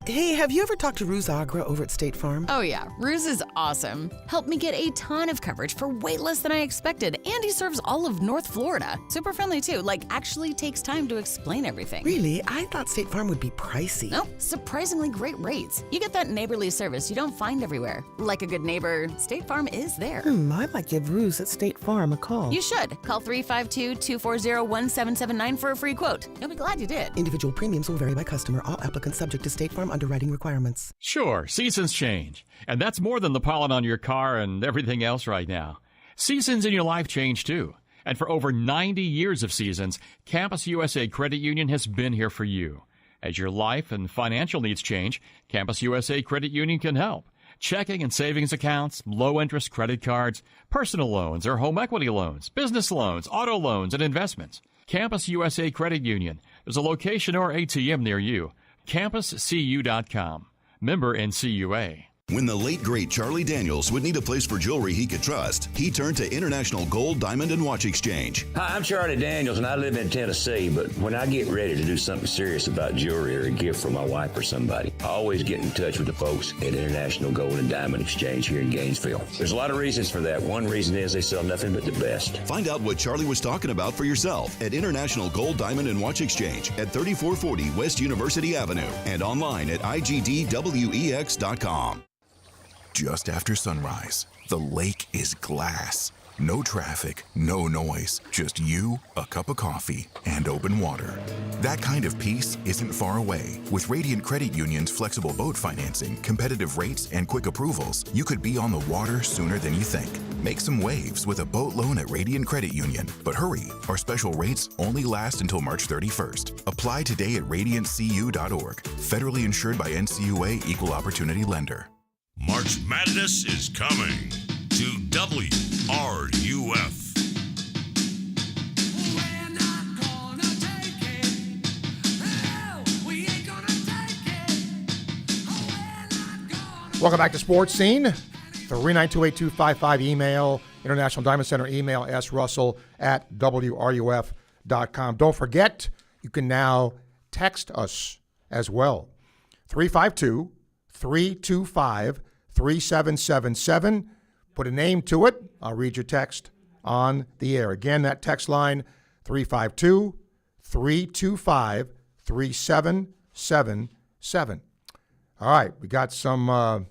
Hey, have you ever talked to Ruse Agra over at State Farm? Oh yeah, Ruse is awesome. Helped me get a ton of coverage for way less than I expected, and he serves all of North Florida. Super friendly too, actually takes time to explain everything. Really? I thought State Farm would be pricey. Nope, surprisingly great rates. You get that neighborly service you don't find everywhere. Like a good neighbor, State Farm is there. I might give Ruse at State Farm a call. You should. Call 352-240-1779 for a free quote. You'll be glad you did. Individual premiums will vary by customer. All applicants subject to State Farm underwriting requirements. Sure, seasons change. And that's more than the pollen on your car and everything else right now. Seasons in your life change too. And for over 90 years of seasons, Campus USA Credit Union has been here for you. As your life and financial needs change, Campus USA Credit Union can help. Checking and savings accounts, low-interest credit cards, personal loans or home equity loans, business loans, auto loans, and investments. Campus USA Credit Union. There's a location or ATM near you. CampusCU.com. Member NCUA. When the late, great Charlie Daniels would need a place for jewelry he could trust, he turned to International Gold, Diamond, and Watch Exchange. Hi, I'm Charlie Daniels, and I live in Tennessee, but when I get ready to do something serious about jewelry or a gift for my wife or somebody, I always get in touch with the folks at International Gold and Diamond Exchange here in Gainesville. There's a lot of reasons for that. One reason is they sell nothing but the best. Find out what Charlie was talking about for yourself at International Gold, Diamond, and Watch Exchange at 3440 West University Avenue and online at igdwex.com. Just after sunrise, the lake is glass. No traffic, no noise, just you, a cup of coffee, and open water. That kind of peace isn't far away. With Radiant Credit Union's flexible boat financing, competitive rates, and quick approvals, you could be on the water sooner than you think. Make some waves with a boat loan at Radiant Credit Union. But hurry, our special rates only last until March 31st. Apply today at radiantcu.org. Federally insured by NCUA Equal Opportunity Lender. March Madness is coming to WRUF. Welcome back to Sports Scene. 3928255 email, International Diamond Center email, srussell@wruf.com. Don't forget, you can now text us as well. 352-325-3777. Put a name to it. I'll read your text on the air. Again, that text line, 352-325-3777. All right, we got some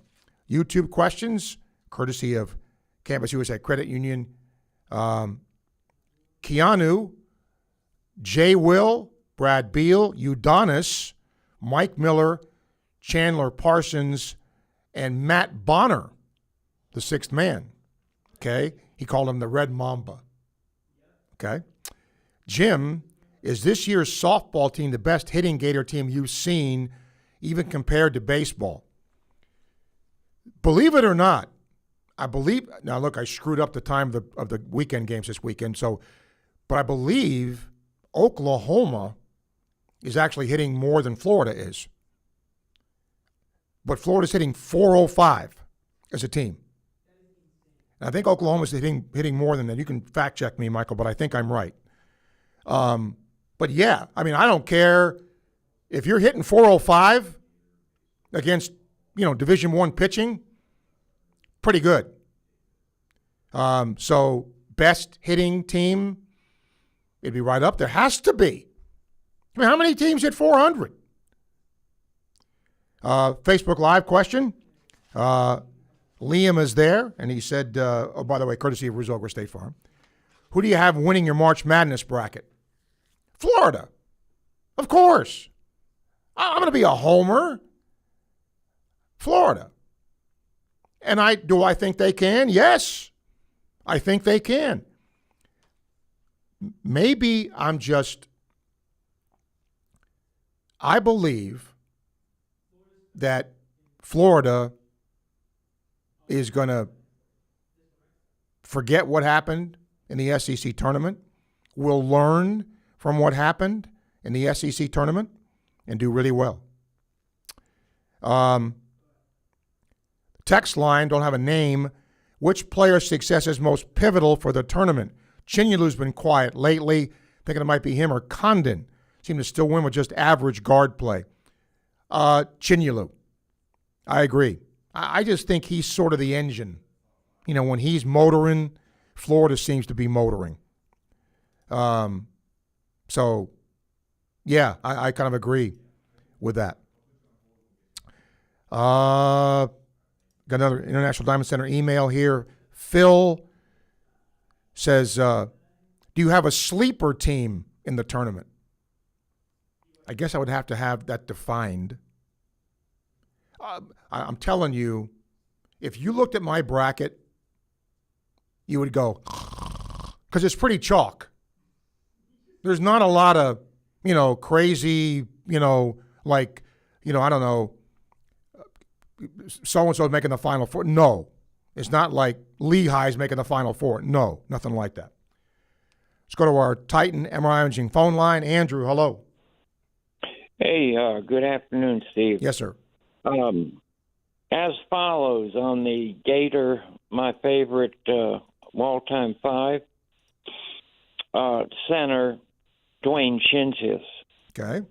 YouTube questions, courtesy of Campus USA Credit Union. Keanu, Jay Will, Brad Beal, Udonis, Mike Miller, Chandler Parsons, and Matt Bonner, the sixth man. Okay? He called him the Red Mamba. Okay? Jim, is this year's softball team the best hitting Gator team you've seen, even compared to baseball? Believe it or not, now look, I screwed up the time of the weekend games this weekend, but I believe Oklahoma is actually hitting more than Florida is. But Florida's hitting .405 as a team. And I think Oklahoma's hitting more than that. You can fact check me, Michael, but I think I'm right. But yeah, I mean, I don't care if you're hitting .405 against, Division I pitching, pretty good. So best hitting team, it'd be right up there. Has to be. I mean, how many teams hit 400? Facebook Live question. Liam is there, and he said, by the way, courtesy of Rizzoga State Farm, who do you have winning your March Madness bracket? Florida. Of course. I'm going to be a homer. Florida. And do I think they can? Yes. I think they can. Maybe I believe that Florida is going to forget what happened in the SEC tournament, will learn from what happened in the SEC tournament, and do really well. Text line, don't have a name. Which player's success is most pivotal for the tournament? Chinyulu's been quiet lately. Thinking it might be him or Condon. Seem to still win with just average guard play. Chinyulu. I agree. I just think he's sort of the engine. When he's motoring, Florida seems to be motoring. So, yeah, I kind of agree with that. Got another International Diamond Center email here. Phil says, do you have a sleeper team in the tournament? I guess I would have to have that defined. I'm telling you, if you looked at my bracket, you would go, because it's pretty chalk. There's not a lot of, crazy, like, I don't know, so-and-so making the Final Four. No. It's not like Lehigh's making the Final Four. No, nothing like that. Let's go to our Titan MRI Imaging phone line. Andrew, hello. Hey, good afternoon, Steve. Yes, sir. As follows on the Gator, my favorite all-time five, center, Dwayne Shinsis. Okay.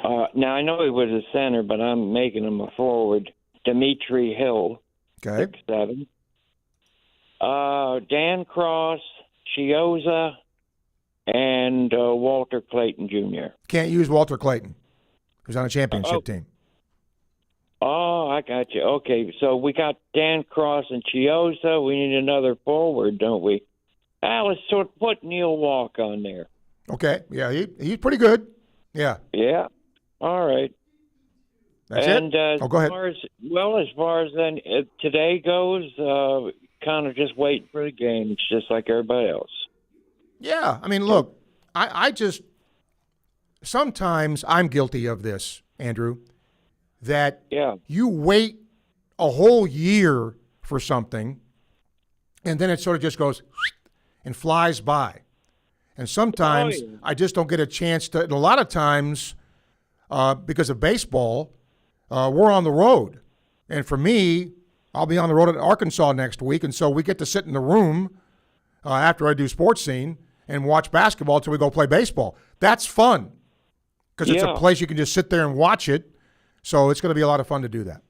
Now, I know he was a center, but I'm making him a forward. Dimitri Hill, okay. 6'7". Dan Cross, Chioza, and Walter Clayton Jr. Can't use Walter Clayton, who's on a championship team. Oh, I got you. Okay, so we got Dan Cross and Chioza. We need another forward, don't we? Let's sort of put Neil Walk on there. Okay, yeah, he's pretty good. Yeah. Yeah. All right. That's and, it? Go ahead. As far as then today goes, kind of just waiting for the games, just like everybody else. Yeah, I mean, look, I just sometimes I'm guilty of this, Andrew, that you wait a whole year for something, and then it sort of just goes and flies by. And sometimes I just don't get a chance to, and a lot of times, because of baseball, we're on the road. And for me, I'll be on the road at Arkansas next week, and so we get to sit in the room after I do Sports Scene and watch basketball until we go play baseball. That's fun because it's a place you can just sit there and watch it. So it's going to be a lot of fun to do that.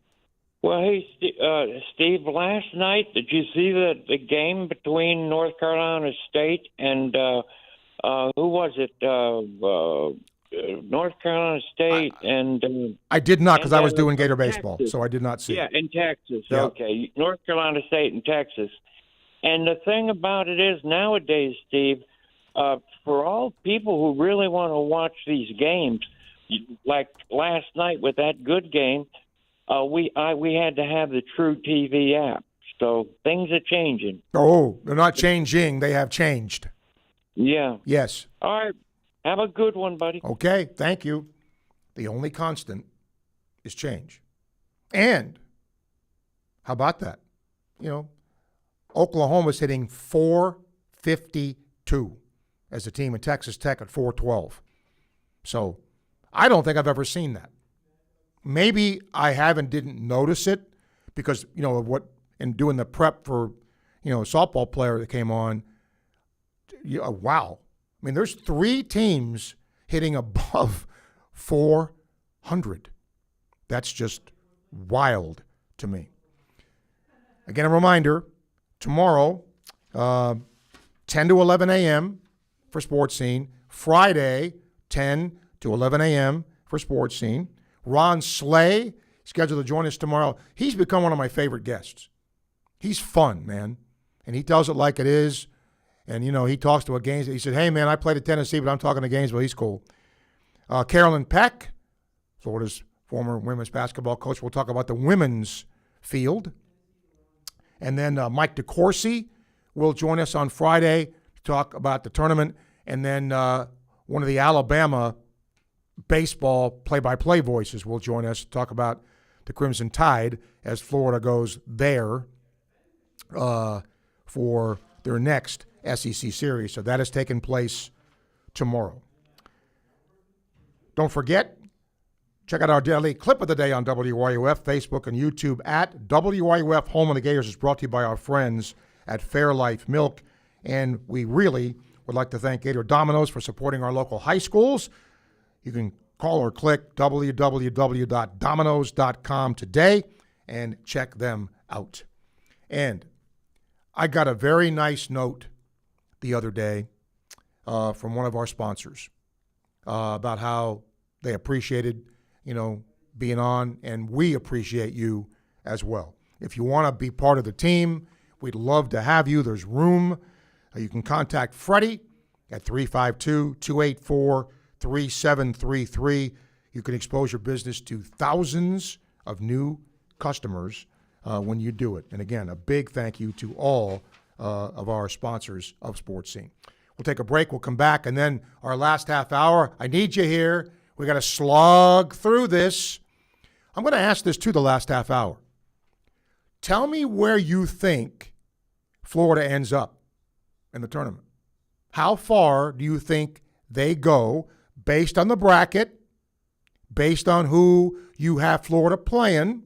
Well, hey, Steve, last night, did you see the game between North Carolina State and who was it? North Carolina State and I did not because I was doing Gator baseball, so I did not see it. Yeah, in Texas. Yep. Okay, North Carolina State and Texas. And the thing about it is nowadays, Steve, for all people who really want to watch these games, like last night with that good game, we had to have the True TV app. So things are changing. Oh, they're not changing. They have changed. Yeah. Yes. All right. Have a good one, buddy. Okay. Thank you. The only constant is change. And how about that? Oklahoma's hitting .452 as a team in Texas Tech at .412. So I don't think I've ever seen that. Maybe I didn't notice it because, of what, in doing the prep for, a softball player that came on, wow. I mean, there's 3 teams hitting above 400. That's just wild to me. Again, a reminder, tomorrow, 10 to 11 a.m. for Sports Scene. Friday, 10 to 11 a.m. for Sports Scene. Ron Slay, scheduled to join us tomorrow. He's become one of my favorite guests. He's fun, man. And he tells it like it is. And, he talks to a Gainesville. He said, hey, man, I played at Tennessee, but I'm talking to Gainesville. He's cool. Carolyn Peck, Florida's former women's basketball coach. We'll talk about the women's field. And then Mike DeCourcy will join us on Friday to talk about the tournament. And then one of the Alabama baseball play-by-play voices will join us to talk about the Crimson Tide as Florida goes there for their next SEC series. So that is taking place tomorrow. Don't forget, check out our daily clip of the day on WRUF, Facebook, and YouTube at WRUF Home of the Gators. Is brought to you by our friends at Fairlife Milk. And we really would like to thank Gator Domino's for supporting our local high schools. You can call or click www.domino's.com today and check them out. And I got a very nice note the other day from one of our sponsors about how they appreciated, being on, and we appreciate you as well. If you want to be part of the team, we'd love to have you. There's room. You can contact Freddie at 352-284-3733. You can expose your business to thousands of new customers when you do it. And again, a big thank you to all of our sponsors of Sports Scene. We'll take a break. We'll come back. And then our last half hour, I need you here. We got to slog through this. I'm going to ask this too the last half hour. Tell me where you think Florida ends up in the tournament. How far do you think they go based on the bracket, based on who you have Florida playing?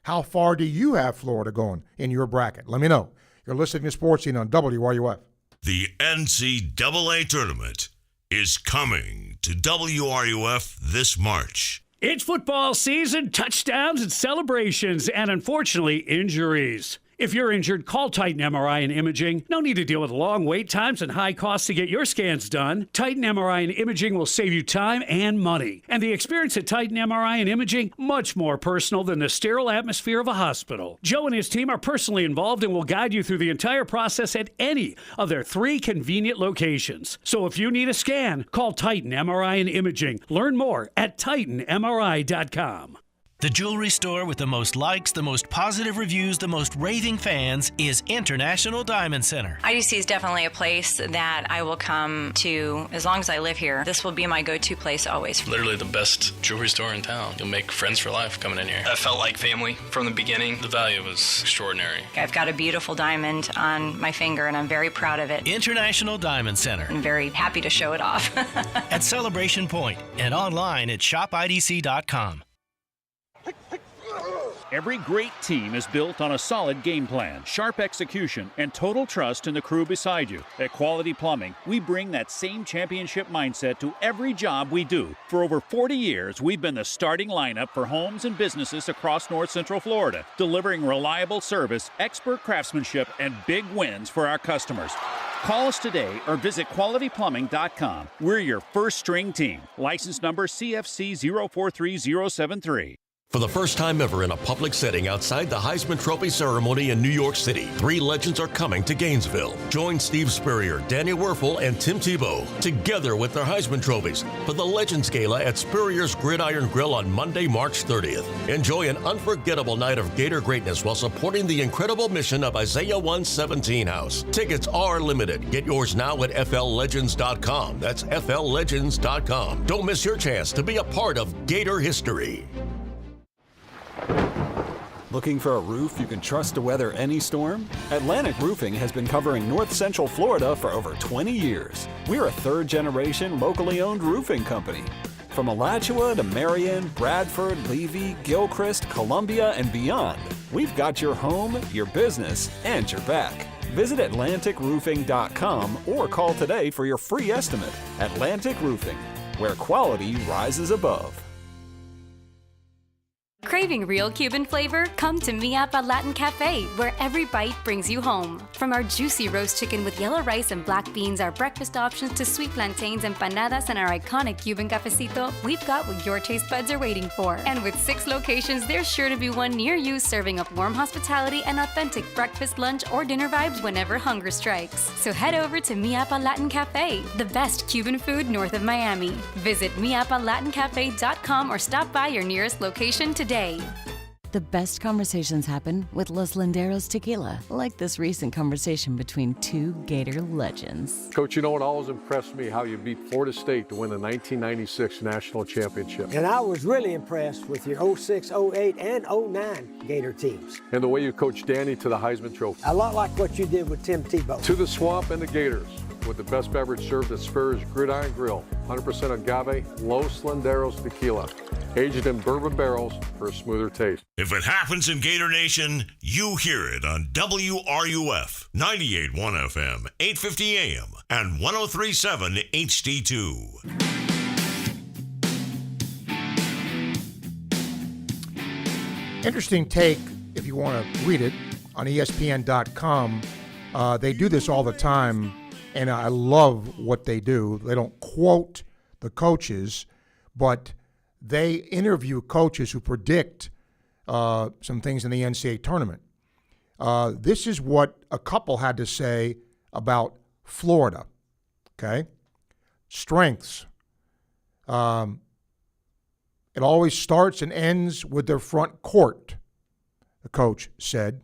How far do you have Florida going in your bracket? Let me know. You're listening to Sports Scene on WRUF. The NCAA tournament is coming to WRUF this March. It's football season, touchdowns and celebrations, and unfortunately, injuries. If you're injured, call Titan MRI and Imaging. No need to deal with long wait times and high costs to get your scans done. Titan MRI and Imaging will save you time and money. And the experience at Titan MRI and Imaging, much more personal than the sterile atmosphere of a hospital. Joe and his team are personally involved and will guide you through the entire process at any of their 3 convenient locations. So if you need a scan, call Titan MRI and Imaging. Learn more at TitanMRI.com. The jewelry store with the most likes, the most positive reviews, the most raving fans is International Diamond Center. IDC is definitely a place that I will come to as long as I live here. This will be my go-to place always. Literally the best jewelry store in town. You'll make friends for life coming in here. I felt like family from the beginning. The value was extraordinary. I've got a beautiful diamond on my finger and I'm very proud of it. International Diamond Center. I'm very happy to show it off. At Celebration Point and online at shopidc.com. Every great team is built on a solid game plan, sharp execution, and total trust in the crew beside you. At Quality Plumbing, we bring that same championship mindset to every job we do. For over 40 years, we've been the starting lineup for homes and businesses across North Central Florida, delivering reliable service, expert craftsmanship, and big wins for our customers. Call us today or visit qualityplumbing.com. We're your first string team. License number CFC 043073. For the first time ever in a public setting outside the Heisman Trophy ceremony in New York City, 3 legends are coming to Gainesville. Join Steve Spurrier, Daniel Werfel, and Tim Tebow together with their Heisman trophies for the Legends Gala at Spurrier's Gridiron Grill on Monday, March 30th. Enjoy an unforgettable night of Gator greatness while supporting the incredible mission of Isaiah 117 House. Tickets are limited. Get yours now at FLLegends.com. That's FLLegends.com. Don't miss your chance to be a part of Gator history. Looking for a roof you can trust to weather any storm? Atlantic Roofing has been covering North Central Florida for over 20 years. We're a 3rd-generation locally owned roofing company. From Alachua to Marion, Bradford, Levy, Gilchrist, Columbia, and beyond, we've got your home, your business, and your back. Visit AtlanticRoofing.com or call today for your free estimate. Atlantic Roofing, where quality rises above. Craving real Cuban flavor? Come to Mi Apa Latin Cafe, where every bite brings you home. From our juicy roast chicken with yellow rice and black beans, our breakfast options to sweet plantains, empanadas, and our iconic Cuban cafecito, we've got what your taste buds are waiting for. And with 6 locations, there's sure to be one near you serving up warm hospitality and authentic breakfast, lunch, or dinner vibes whenever hunger strikes. So head over to Mi Apa Latin Cafe, the best Cuban food north of Miami. Visit miapalatincafe.com or stop by your nearest location today. The best conversations happen with Los Landeros tequila, like this recent conversation between 2 Gator legends. Coach, you know what always impressed me? How you beat Florida State to win the 1996 national championship. And I was really impressed with your 06, 08, and 09 Gator teams. And the way you coached Danny to the Heisman Trophy. A lot like what you did with Tim Tebow. To the Swamp and the Gators, with the best beverage served at Spurrier's Gridiron Grill. 100% agave, Los Landeros tequila. Aged in bourbon barrels for a smoother taste. If it happens in Gator Nation, you hear it on WRUF 98.1 FM, 850 AM, and 103.7 HD2. Interesting take, if you want to read it, on ESPN.com. They do this all the time, and I love what they do. They don't quote the coaches, but they interview coaches who predict some things in the NCAA tournament. This is what a couple had to say about Florida, okay? Strengths. It always starts and ends with their front court, the coach said.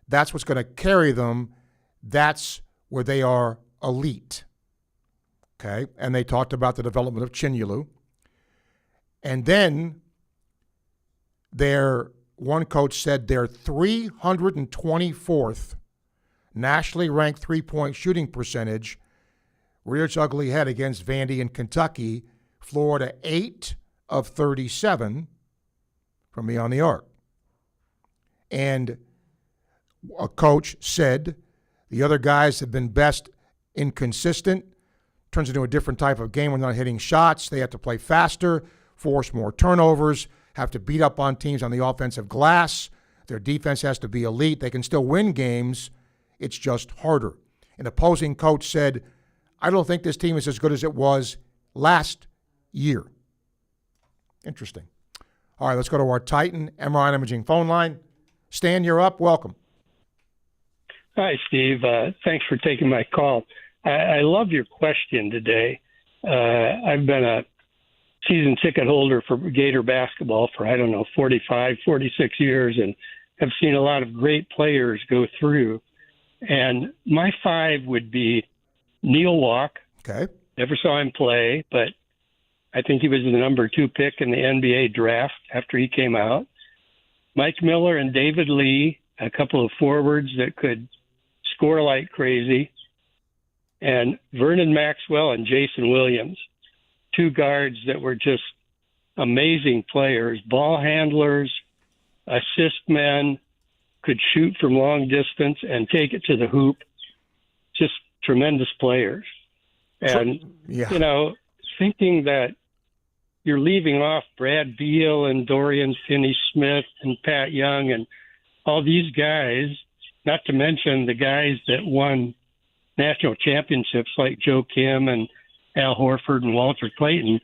That's what's going to carry them. That's where they are elite, okay? And they talked about the development of Chinyelu. And then one coach said their 324th nationally ranked three-point shooting percentage reared its ugly head against Vandy and Kentucky. Florida 8 of 37 from beyond the arc. And a coach said the other guys have been best inconsistent. Turns into a different type of game when they're not hitting shots. They have to play faster, force more turnovers, have to beat up on teams on the offensive glass. Their defense has to be elite. They can still win games. It's just harder. An opposing coach said, I don't think this team is as good as it was last year. Interesting. All right, let's go to our Titan MRI Imaging phone line. Stan, you're up. Welcome. Hi, Steve. Thanks for taking my call. I love your question today. I've been a season ticket holder for Gator basketball for, 45, 46 years, and have seen a lot of great players go through. And my 5 would be Neil Walk. Okay. Never saw him play, but I think he was the number 2 pick in the NBA draft after he came out. Mike Miller and David Lee, a couple of forwards that could score like crazy. And Vernon Maxwell and Jason Williams, 2 guards that were just amazing players, ball handlers, assist men, could shoot from long distance and take it to the hoop. Just tremendous players. And, thinking that you're leaving off Brad Beal and Dorian Finney-Smith and Pat Young and all these guys, not to mention the guys that won national championships like Joe Kim and Al Horford and Walter Clayton.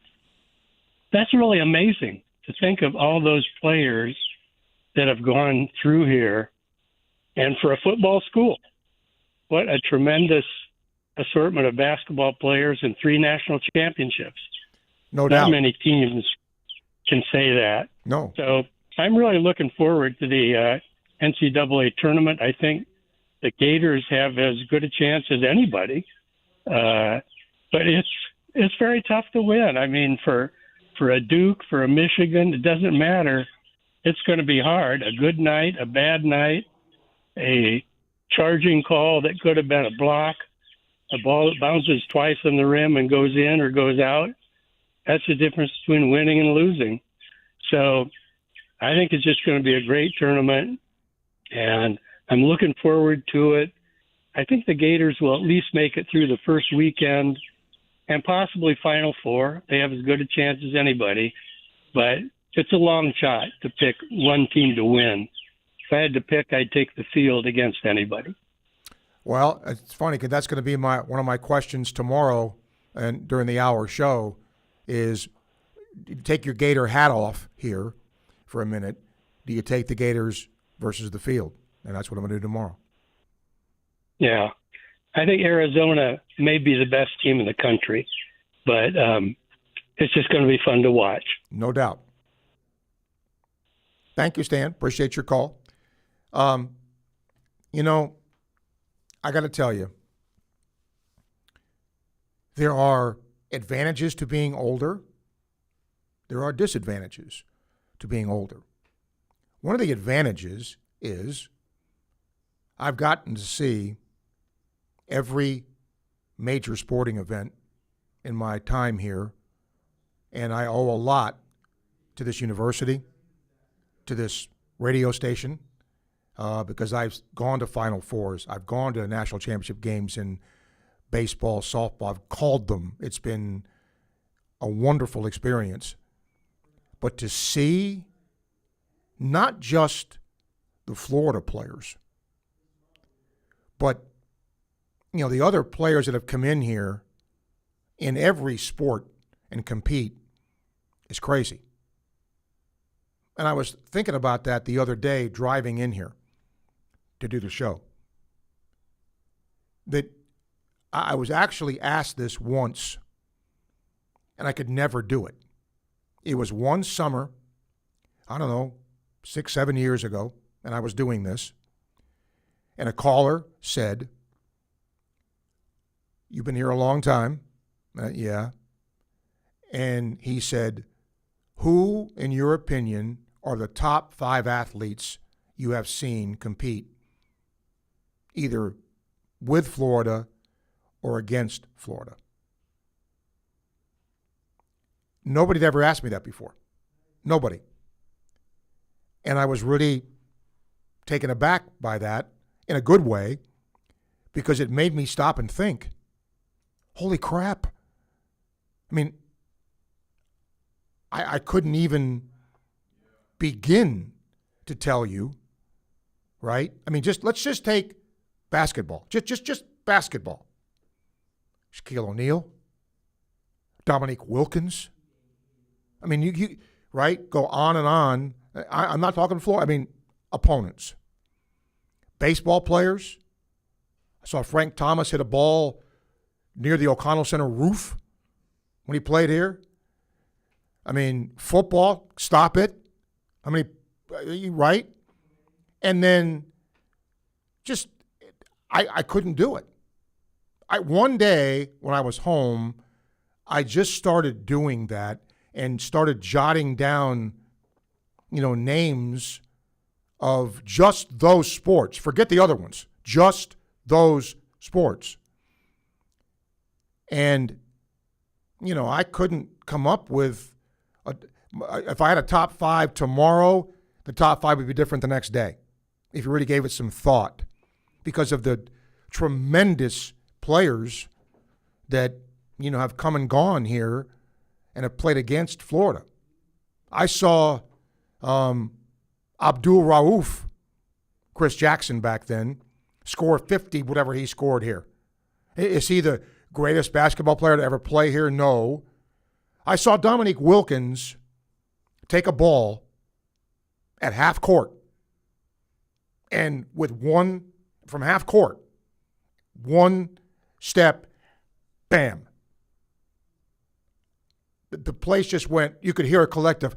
That's really amazing to think of all those players that have gone through here. And for a football school, what a tremendous assortment of basketball players and 3 national championships. No doubt. Not many teams can say that. No. So I'm really looking forward to the NCAA tournament. I think the Gators have as good a chance as anybody. But it's very tough to win. I mean, for a Duke, for a Michigan, it doesn't matter. It's going to be hard. A good night, a bad night, a charging call that could have been a block, a ball that bounces twice on the rim and goes in or goes out. That's the difference between winning and losing. So I think it's just going to be a great tournament, and I'm looking forward to it. I think the Gators will at least make it through the first weekend and possibly Final Four. They have as good a chance as anybody, but it's a long shot to pick one team to win. If I had to pick, I'd take the field against anybody. Well, it's funny because that's going to be one of my questions tomorrow and during the hour show is take your Gator hat off here for a minute. Do you take the Gators versus the field? And that's what I'm going to do tomorrow. Yeah. I think Arizona may be the best team in the country, but it's just going to be fun to watch. No doubt. Thank you, Stan. Appreciate your call. I got to tell you, there are advantages to being older. There are disadvantages to being older. One of the advantages is I've gotten to see every major sporting event in my time here, and I owe a lot to this university, to this radio station, because I've gone to Final Fours. I've gone to national championship games in baseball, softball. I've called them. It's been a wonderful experience. But to see not just the Florida players, but the other players that have come in here in every sport and compete is crazy. And I was thinking about that the other day driving in here to do the show. That I was actually asked this once, and I could never do it. It was one summer, 6, 7 years ago, and I was doing this. And a caller said, "You've been here a long time." Yeah. And he said, Who, in your opinion, are the top 5 athletes you have seen compete either with Florida or against Florida? Nobody'd ever asked me that before. Nobody. And I was really taken aback by that in a good way because it made me stop and think, holy crap. I mean, I couldn't even begin to tell you, right? I mean, let's just take basketball. Just basketball. Shaquille O'Neal, Dominique Wilkins. I mean, you right? Go on and on. I'm not talking floor. I mean, opponents. Baseball players. I saw Frank Thomas hit a ball near the O'Connell Center roof when he played here. I mean, football, stop it. I mean, right? And then just, I couldn't do it. One day when I was home, I just started doing that and started jotting down, names of just those sports. Forget the other ones. Just those sports. And, I couldn't come up with, if I had a top 5 tomorrow, the top 5 would be different the next day if you really gave it some thought because of the tremendous players that, have come and gone here and have played against Florida. I saw Abdul Rauf, Chris Jackson back then, score 50, whatever he scored here. Is he the greatest basketball player to ever play here? No. I saw Dominique Wilkins take a ball at half court and from half court, one step, bam. The place just went, you could hear a collective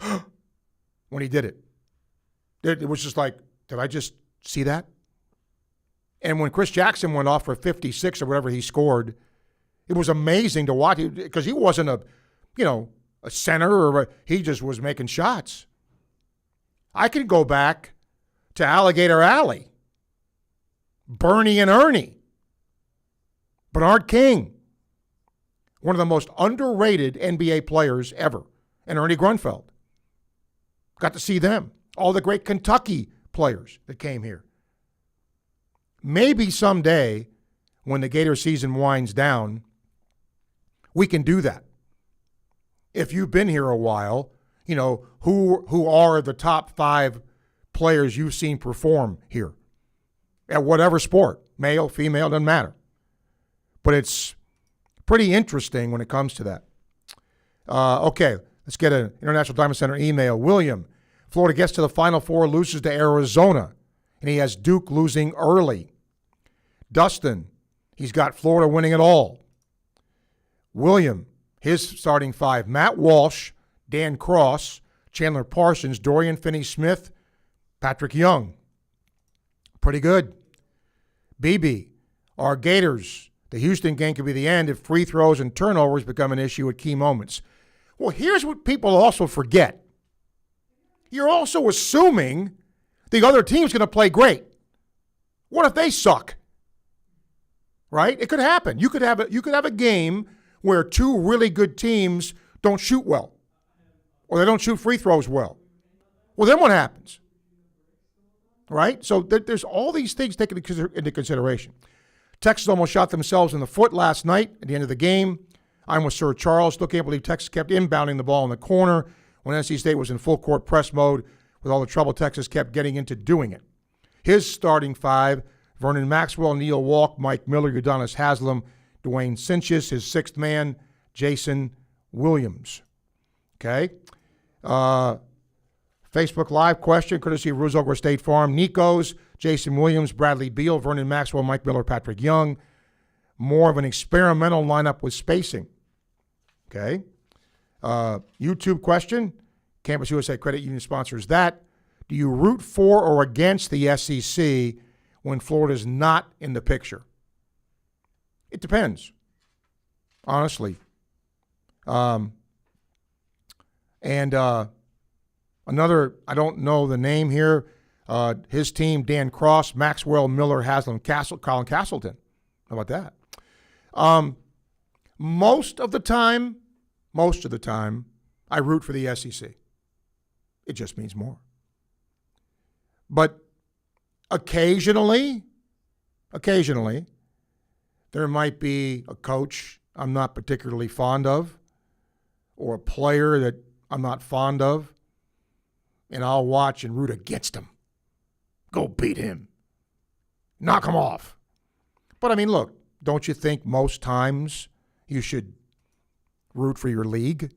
when he did it. It was just like, did I just see that? And when Chris Jackson went off for 56 or whatever he scored, it was amazing to watch because he wasn't a center he just was making shots. I could go back to Alligator Alley, Bernie and Ernie, Bernard King, one of the most underrated NBA players ever, and Ernie Grunfeld. Got to see them. All the great Kentucky players that came here. Maybe someday, when the Gator season winds down, we can do that. If you've been here a while, who are the top 5 players you've seen perform here at whatever sport, male, female, doesn't matter. But it's pretty interesting when it comes to that. Okay, let's get an International Diamond Center email. William, Florida gets to the Final Four, loses to Arizona, and he has Duke losing early. Dustin, he's got Florida winning it all. William, his starting 5, Matt Walsh, Dan Cross, Chandler Parsons, Dorian Finney-Smith, Patrick Young. Pretty good. BB, our Gators, the Houston game could be the end if free throws and turnovers become an issue at key moments. Well, here's what people also forget. You're also assuming the other team's going to play great. What if they suck? Right? It could happen. You could have a game where 2 really good teams don't shoot well, or they don't shoot free throws well. Well, then what happens? Right? So there's all these things taken into consideration. Texas almost shot themselves in the foot last night at the end of the game. I'm with Sir Charles. Still can't believe Texas kept inbounding the ball in the corner when NC State was in full court press mode with all the trouble Texas kept getting into doing it. His starting 5, Vernon Maxwell, Neil Walk, Mike Miller, Udonis Haslam, Dwayne Cinchis, his 6th man, Jason Williams. Okay? Facebook Live question, courtesy of Ruzoga State Farm. Nico's, Jason Williams, Bradley Beal, Vernon Maxwell, Mike Miller, Patrick Young. More of an experimental lineup with spacing. Okay? YouTube question. Campus USA Credit Union sponsors that. Do you root for or against the SEC when Florida's not in the picture? It depends, honestly. And another, I don't know the name here, his team, Dan Cross, Maxwell, Miller, Haslam, Colin Castleton. How about that? Most of the time, I root for the SEC. It just means more. But occasionally, there might be a coach I'm not particularly fond of or a player that I'm not fond of, and I'll watch and root against him. Go beat him. Knock him off. But, I mean, look, don't you think most times you should root for your league?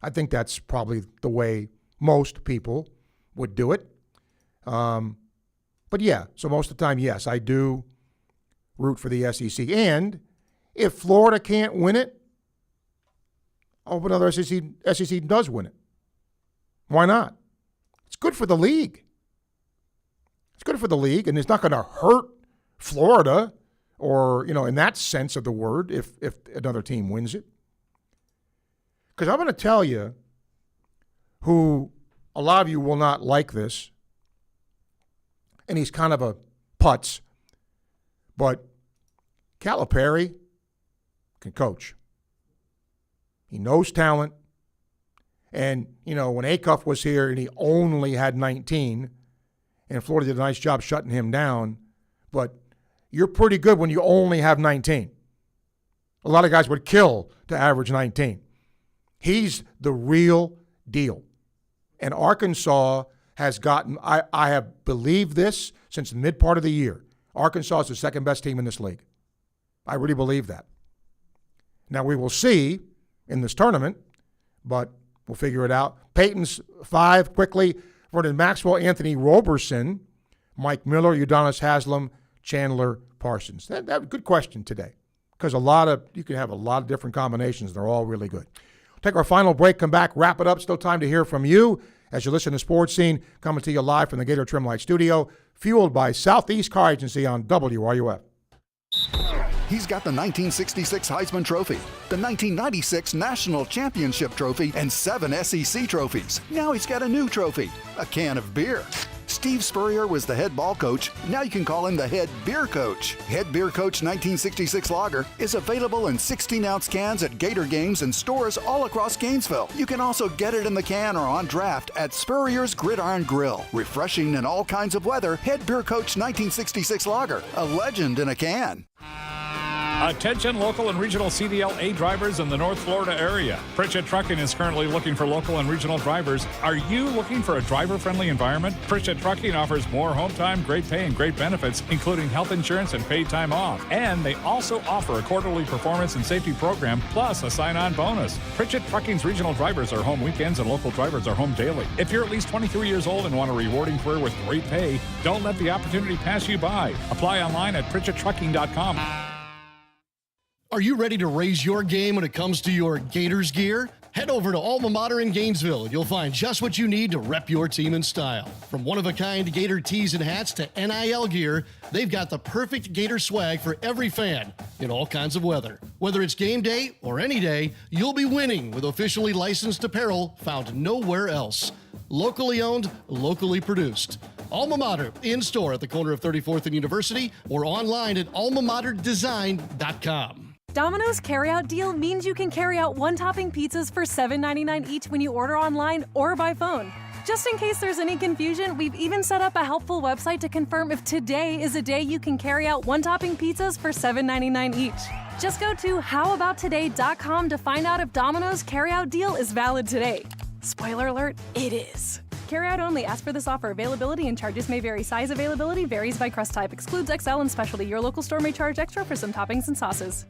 I think that's probably the way most people would do it. But, yeah, so most of the time, yes, I do root for the SEC. And if Florida can't win it, I hope another SEC does win it. Why not? It's good for the league. It's good for the league, and it's not going to hurt Florida or, in that sense of the word, if another team wins it. Because I'm going to tell you who a lot of you will not like this, and he's kind of a putz, but Calipari can coach. He knows talent. And, when Acuff was here and he only had 19, and Florida did a nice job shutting him down, but you're pretty good when you only have 19. A lot of guys would kill to average 19. He's the real deal. And Arkansas has gotten, I have believed this since the mid part of the year. Arkansas is the second best team in this league. I really believe that. Now we will see in this tournament, but we'll figure it out. Peyton's 5 quickly. Vernon Maxwell, Anthony Roberson, Mike Miller, Udonis Haslam, Chandler Parsons. That good question today, because you can have a lot of different combinations. They're all really good. Take our final break, come back, wrap it up. Still time to hear from you as you listen to Sports Scene, coming to you live from the Gator Trim Light Studio, fueled by Southeast Car Agency on WRUF. He's got the 1966 Heisman Trophy, the 1996 National Championship Trophy, and 7 SEC trophies. Now he's got a new trophy, a can of beer. Steve Spurrier was the head ball coach. Now you can call him the head beer coach. Head Beer Coach 1966 Lager is available in 16-ounce cans at Gator games and stores all across Gainesville. You can also get it in the can or on draft at Spurrier's Gridiron Grill. Refreshing in all kinds of weather, Head Beer Coach 1966 Lager, a legend in a can. Attention local and regional CDL-A drivers in the North Florida area. Pritchett Trucking is currently looking for local and regional drivers. Are you looking for a driver-friendly environment? Pritchett Trucking offers more home time, great pay, and great benefits, including health insurance and paid time off. And they also offer a quarterly performance and safety program, plus a sign-on bonus. Pritchett Trucking's regional drivers are home weekends and local drivers are home daily. If you're at least 23 years old and want a rewarding career with great pay, don't let the opportunity pass you by. Apply online at PritchettTrucking.com. Are you ready to raise your game when it comes to your Gators gear? Head over to Alma Mater in Gainesville. You'll find just what you need to rep your team in style. From one-of-a-kind Gator tees and hats to NIL gear, they've got the perfect Gator swag for every fan in all kinds of weather. Whether it's game day or any day, you'll be winning with officially licensed apparel found nowhere else. Locally owned, locally produced. Alma Mater, in-store at the corner of 34th and University or online at almamaterdesign.com. Domino's carryout deal means you can carry out one-topping pizzas for $7.99 each when you order online or by phone. Just in case there's any confusion, we've even set up a helpful website to confirm if today is a day you can carry out one-topping pizzas for $7.99 each. Just go to howaboutoday.com to find out if Domino's carryout deal is valid today. Spoiler alert, it is. Carryout only. Ask for this offer. Availability and charges may vary. Size availability varies by crust type. Excludes XL and specialty. Your local store may charge extra for some toppings and sauces.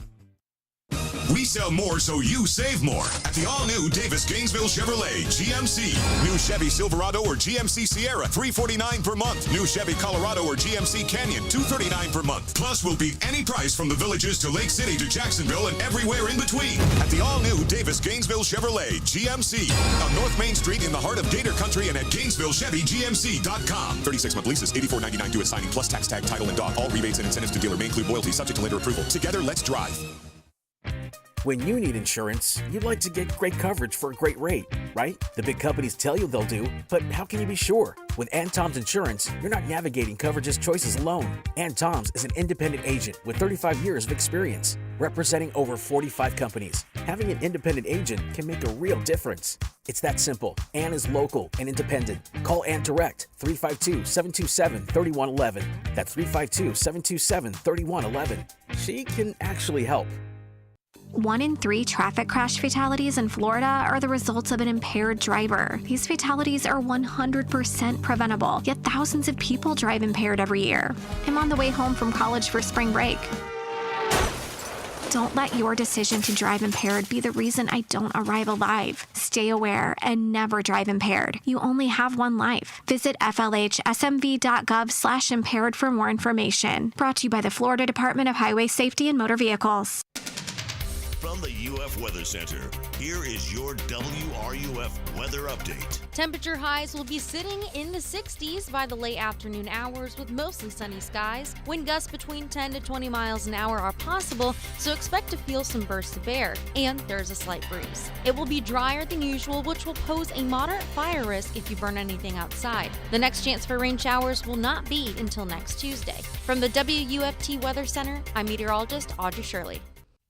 We sell more so you save more at the all-new Davis Gainesville Chevrolet GMC. New Chevy Silverado or GMC Sierra, $349 per month. New Chevy Colorado or GMC Canyon, $239 per month. Plus, we'll beat any price from the Villages to Lake City to Jacksonville and everywhere in between at the all-new Davis Gainesville Chevrolet GMC on North Main Street in the heart of Gator Country and at GainesvilleChevyGMC.com. 36-month leases, $84.99 due at signing, plus tax tag, title, and dock. All rebates and incentives to dealer may include loyalty subject to later approval. Together, let's drive. When you need insurance, you'd like to get great coverage for a great rate, right? The big companies tell you they'll do, but how can you be sure? With Ann Tom's Insurance, you're not navigating coverage's choices alone. Ann Tom's is an independent agent with 35 years of experience, representing over 45 companies. Having an independent agent can make a real difference. It's that simple. Ann is local and independent. Call Ann direct, 352-727-3111. That's 352-727-3111. She can actually help. 1 in 3 traffic crash fatalities in Florida are the results of an impaired driver. These fatalities are 100% preventable, yet thousands of people drive impaired every year. I'm on the way home from college for spring break. Don't let your decision to drive impaired be the reason I don't arrive alive. Stay aware and never drive impaired. You only have one life. Visit flhsmv.gov/impaired for more information. Brought to you by the Florida Department of Highway Safety and Motor Vehicles. From the UF Weather Center, here is your WRUF weather update. Temperature highs will be sitting in the 60s by the late afternoon hours with mostly sunny skies. Wind gusts between 10 to 20 miles an hour are possible, so expect to feel some bursts of air, and there's a slight breeze. It will be drier than usual, which will pose a moderate fire risk if you burn anything outside. The next chance for rain showers will not be until next Tuesday. From the WUFT Weather Center, I'm meteorologist Audrey Shirley.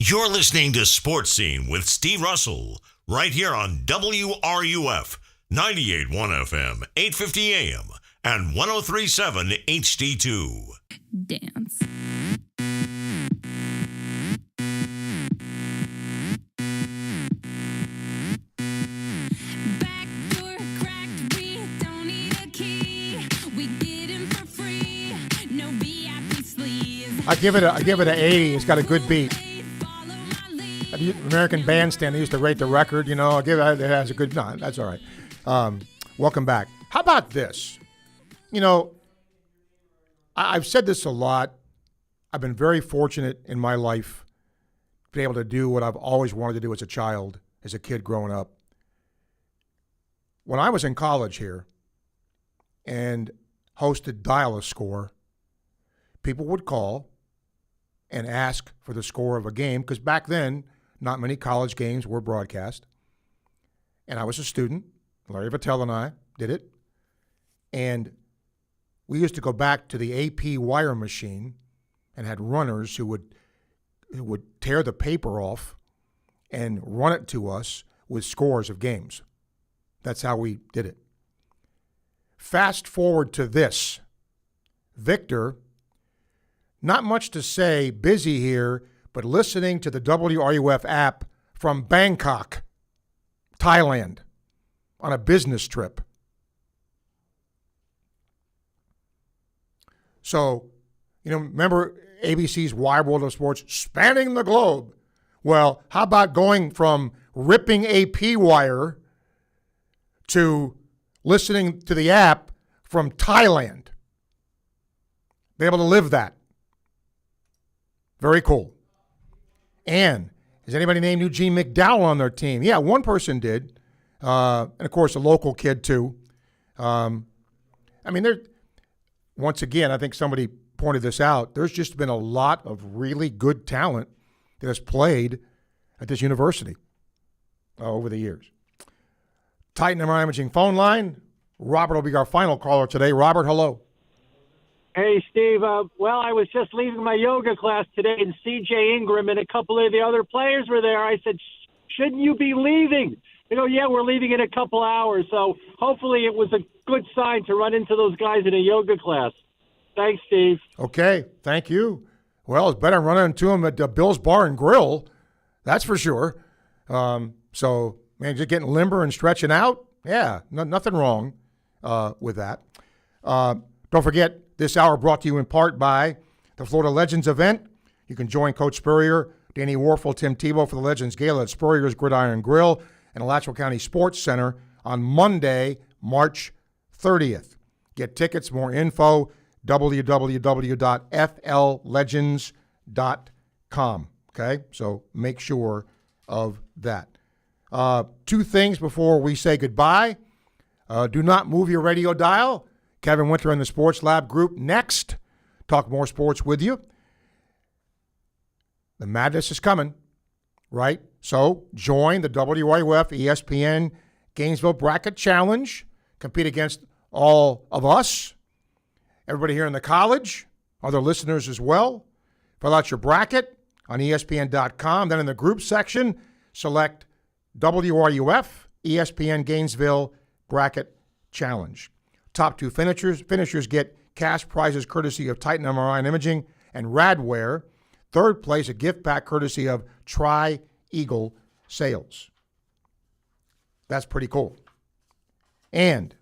You're listening to Sports Scene with Steve Russell, right here on WRUF, 98.1 FM, 850 AM, and 103.7 HD2. Dance. Backdoor cracked, we don't need a key. We get him for free, no VIP sleeves. I give it an 80. It's got a good beat. The American Bandstand, they used to rate the record, you know. It has a good, no, that's all right. Welcome back. How about this? You know, I've said this a lot. I've been very fortunate in my life to be able to do what I've always wanted to do as a child, as a kid growing up. When I was in college here and hosted Dial-A-Score, people would call and ask for the score of a game, because back then, not many college games were broadcast. And I was a student. Larry Vitale and I did it. And we used to go back to the AP wire machine and had runners who would tear the paper off and run it to us with scores of games. That's how we did it. Fast forward to this. Victor, not much to say, busy here, but listening to the WRUF app from Bangkok, Thailand, on a business trip. So, you know, remember ABC's Wide World of Sports, spanning the globe? Well, how about going from ripping AP wire to listening to the app from Thailand? Be able to live that. Very cool. And has anybody named Eugene McDowell on their team? Yeah, one person did. And, of course, a local kid, too. I mean, once again, I think somebody pointed this out. There's just been a lot of really good talent that has played at this university over the years. Titan MRI Imaging phone line. Robert will be our final caller today. Robert, hello. Hey, Steve. Well, I was just leaving my yoga class today, and C.J. Ingram and a couple of the other players were there. I said, shouldn't you be leaving? They go, yeah, we're leaving in a couple hours. So hopefully it was a good sign to run into those guys in a yoga class. Thanks, Steve. Okay, thank you. Well, it's better running into them at Bill's Bar and Grill. That's for sure. So, man, just getting limber and stretching out. Yeah, nothing wrong with that. Don't forget, this hour brought to you in part by the Florida Legends event. You can join Coach Spurrier, Danny Warfel, Tim Tebow for the Legends Gala at Spurrier's Gridiron Grill and Alachua County Sports Center on Monday, March 30th. Get tickets, more info, www.fllegends.com. Okay, so make sure of that. Two things before we say goodbye. Do not move your radio dial. Kevin Winter and the Sports Lab Group next. Talk more sports with you. The madness is coming. right? So join the WRUF ESPN Gainesville Bracket Challenge. Compete against all of us, everybody here in the college, other listeners as well. Fill out your bracket on ESPN.com. Then in the group section, select WRUF ESPN Gainesville Bracket Challenge. Top 2 finishers get cash prizes courtesy of Titan MRI and Imaging and Radware. Third place, a gift pack courtesy of Tri-Eagle Sales. That's pretty cool. And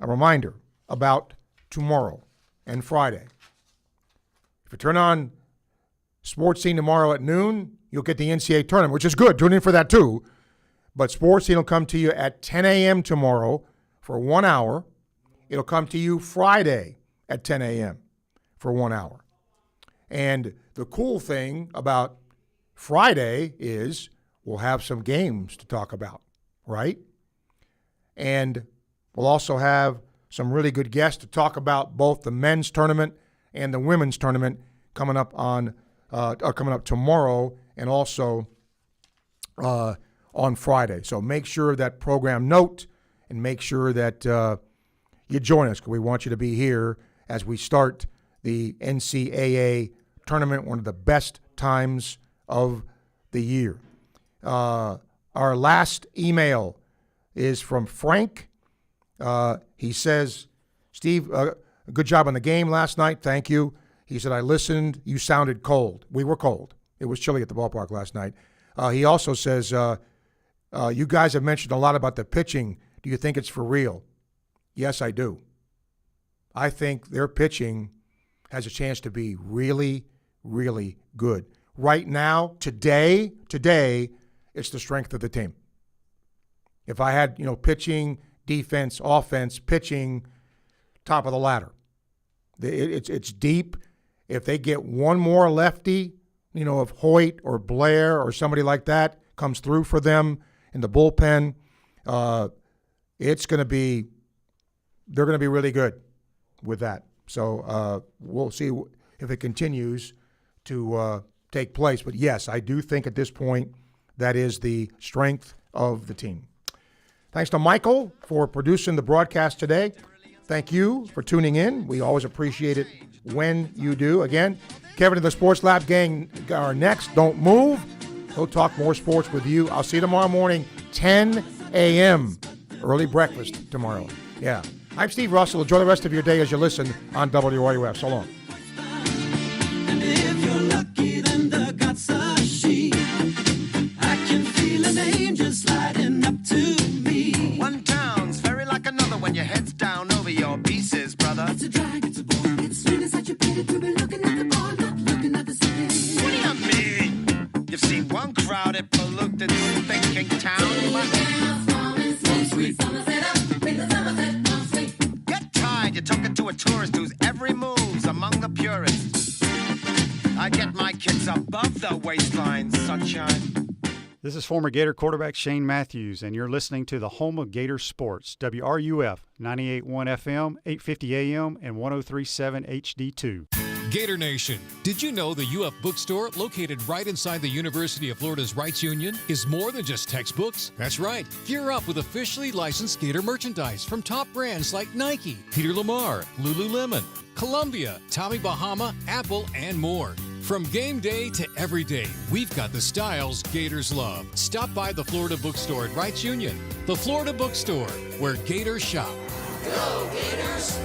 a reminder about tomorrow and Friday. If you turn on Sports Scene tomorrow at noon, you'll get the NCAA tournament, which is good. Tune in for that too. But Sports Scene will come to you at 10 a.m. tomorrow for 1 hour. It'll come to you Friday at 10 a.m. for 1 hour. And the cool thing about Friday is we'll have some games to talk about, right? And we'll also have some really good guests to talk about both the men's tournament and the women's tournament coming up tomorrow and also on Friday. So make sure that program note and make sure that you join us because we want you to be here as we start the NCAA tournament, one of the best times of the year. Our last email is from Frank. He says, Steve, good job on the game last night. Thank you. He said, I listened. You sounded cold. We were cold. It was chilly at the ballpark last night. He also says, you guys have mentioned a lot about the pitching. Do you think it's for real? Yes, I do. I think their pitching has a chance to be really, really good. Right now, today, it's the strength of the team. If I had, pitching, defense, offense, pitching, top of the ladder. It's deep. If they get one more lefty, if Hoyt or Blair or somebody like that comes through for them in the bullpen, they're going to be really good with that. So we'll see if it continues to take place. But yes, I do think at this point that is the strength of the team. Thanks to Michael for producing the broadcast today. Thank you for tuning in. We always appreciate it when you do. Again, Kevin and the Sports Lab gang are next. Don't move. We'll talk more sports with you. I'll see you tomorrow morning, 10 a.m. Early breakfast tomorrow. Yeah. I'm Steve Russell. Enjoy the rest of your day as you listen on WRUF. So long. And if you're lucky, then the gods are she. I can feel an angel sliding up to me. One town's very like another when your head's down over your pieces, brother. It's a drag, it's a bore. It's sweet as such a pity to be looking at the ball, not looking at the city. What do you mean? You've seen one crowded, polluted, thinking town. You're talking to a tourist whose every move's among the purists. I get my kids above the waistline, sunshine. This is former Gator quarterback Shane Matthews, and you're listening to the home of Gator sports, WRUF, 98.1 FM, 850 AM, and 103.7 HD2. Gator Nation, did you know the UF bookstore, located right inside the University of Florida's Rights Union, is more than just textbooks? That's right. Gear up with officially licensed Gator merchandise from top brands like Nike, Peter Lamar, Lululemon, Columbia, Tommy Bahama, Apple, and more. From game day to every day, we've got the styles Gators love. Stop by the Florida bookstore at Rights Union. The Florida bookstore, where Gators shop. Go Gators!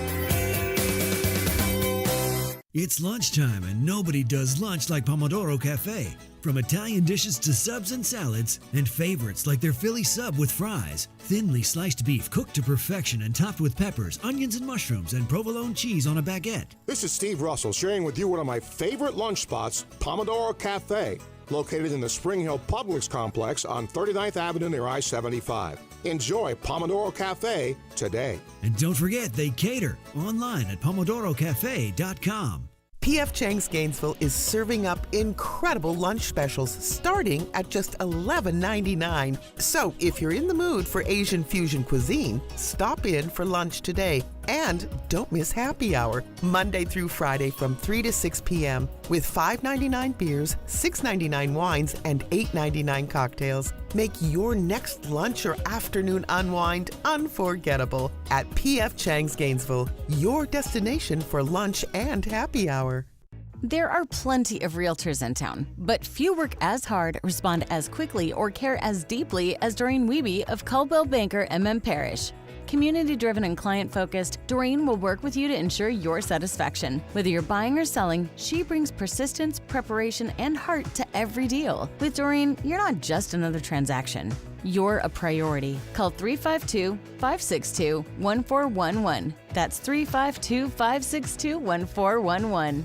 It's lunchtime, and nobody does lunch like Pomodoro Cafe. From Italian dishes to subs and salads, and favorites like their Philly sub with fries, thinly sliced beef cooked to perfection and topped with peppers, onions and mushrooms, and provolone cheese on a baguette. This is Steve Russell sharing with you one of my favorite lunch spots, Pomodoro Cafe, located in the Spring Hill Publix complex on 39th Avenue near I-75. Enjoy Pomodoro Cafe today. And don't forget, they cater online at pomodorocafe.com. P.F. Chang's Gainesville is serving up incredible lunch specials starting at just $11.99. So if you're in the mood for Asian fusion cuisine, stop in for lunch today. And don't miss happy hour, Monday through Friday from 3 to 6 p.m. with $5.99 beers, $6.99 wines, and $8.99 cocktails. Make your next lunch or afternoon unwind unforgettable at P.F. Chang's Gainesville, your destination for lunch and happy hour. There are plenty of realtors in town, but few work as hard, respond as quickly, or care as deeply as Doreen Wiebe of Caldwell Banker MM Parrish. Community-driven and client-focused, Doreen will work with you to ensure your satisfaction. Whether you're buying or selling, she brings persistence, preparation, and heart to every deal. With Doreen, you're not just another transaction. You're a priority. Call 352-562-1411. That's 352-562-1411.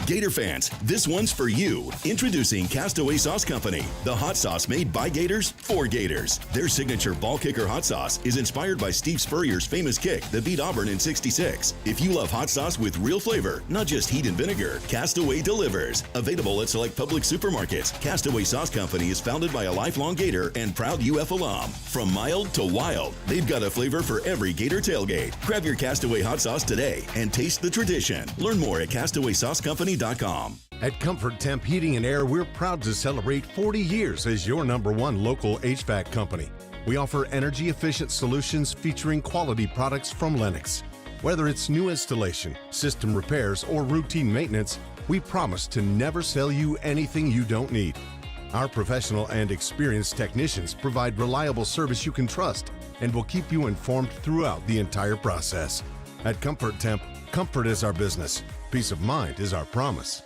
Gator fans, this one's for you. Introducing Castaway Sauce Company, the hot sauce made by Gators for Gators. Their signature ball kicker hot sauce is inspired by Steve Spurrier's famous kick that beat Auburn in '66. If you love hot sauce with real flavor, not just heat and vinegar, Castaway delivers. Available at select public supermarkets, Castaway Sauce Company is founded by a lifelong Gator and proud UF alum. From mild to wild, they've got a flavor for every Gator tailgate. Grab your Castaway hot sauce today and taste the tradition. Learn more at CastawaySauceCompany.com. At Comfort Temp Heating and Air, we're proud to celebrate 40 years as your #1 local HVAC company. We offer energy-efficient solutions featuring quality products from Lennox. Whether it's new installation, system repairs, or routine maintenance, we promise to never sell you anything you don't need. Our professional and experienced technicians provide reliable service you can trust and will keep you informed throughout the entire process. At Comfort Temp, comfort is our business. Peace of mind is our promise.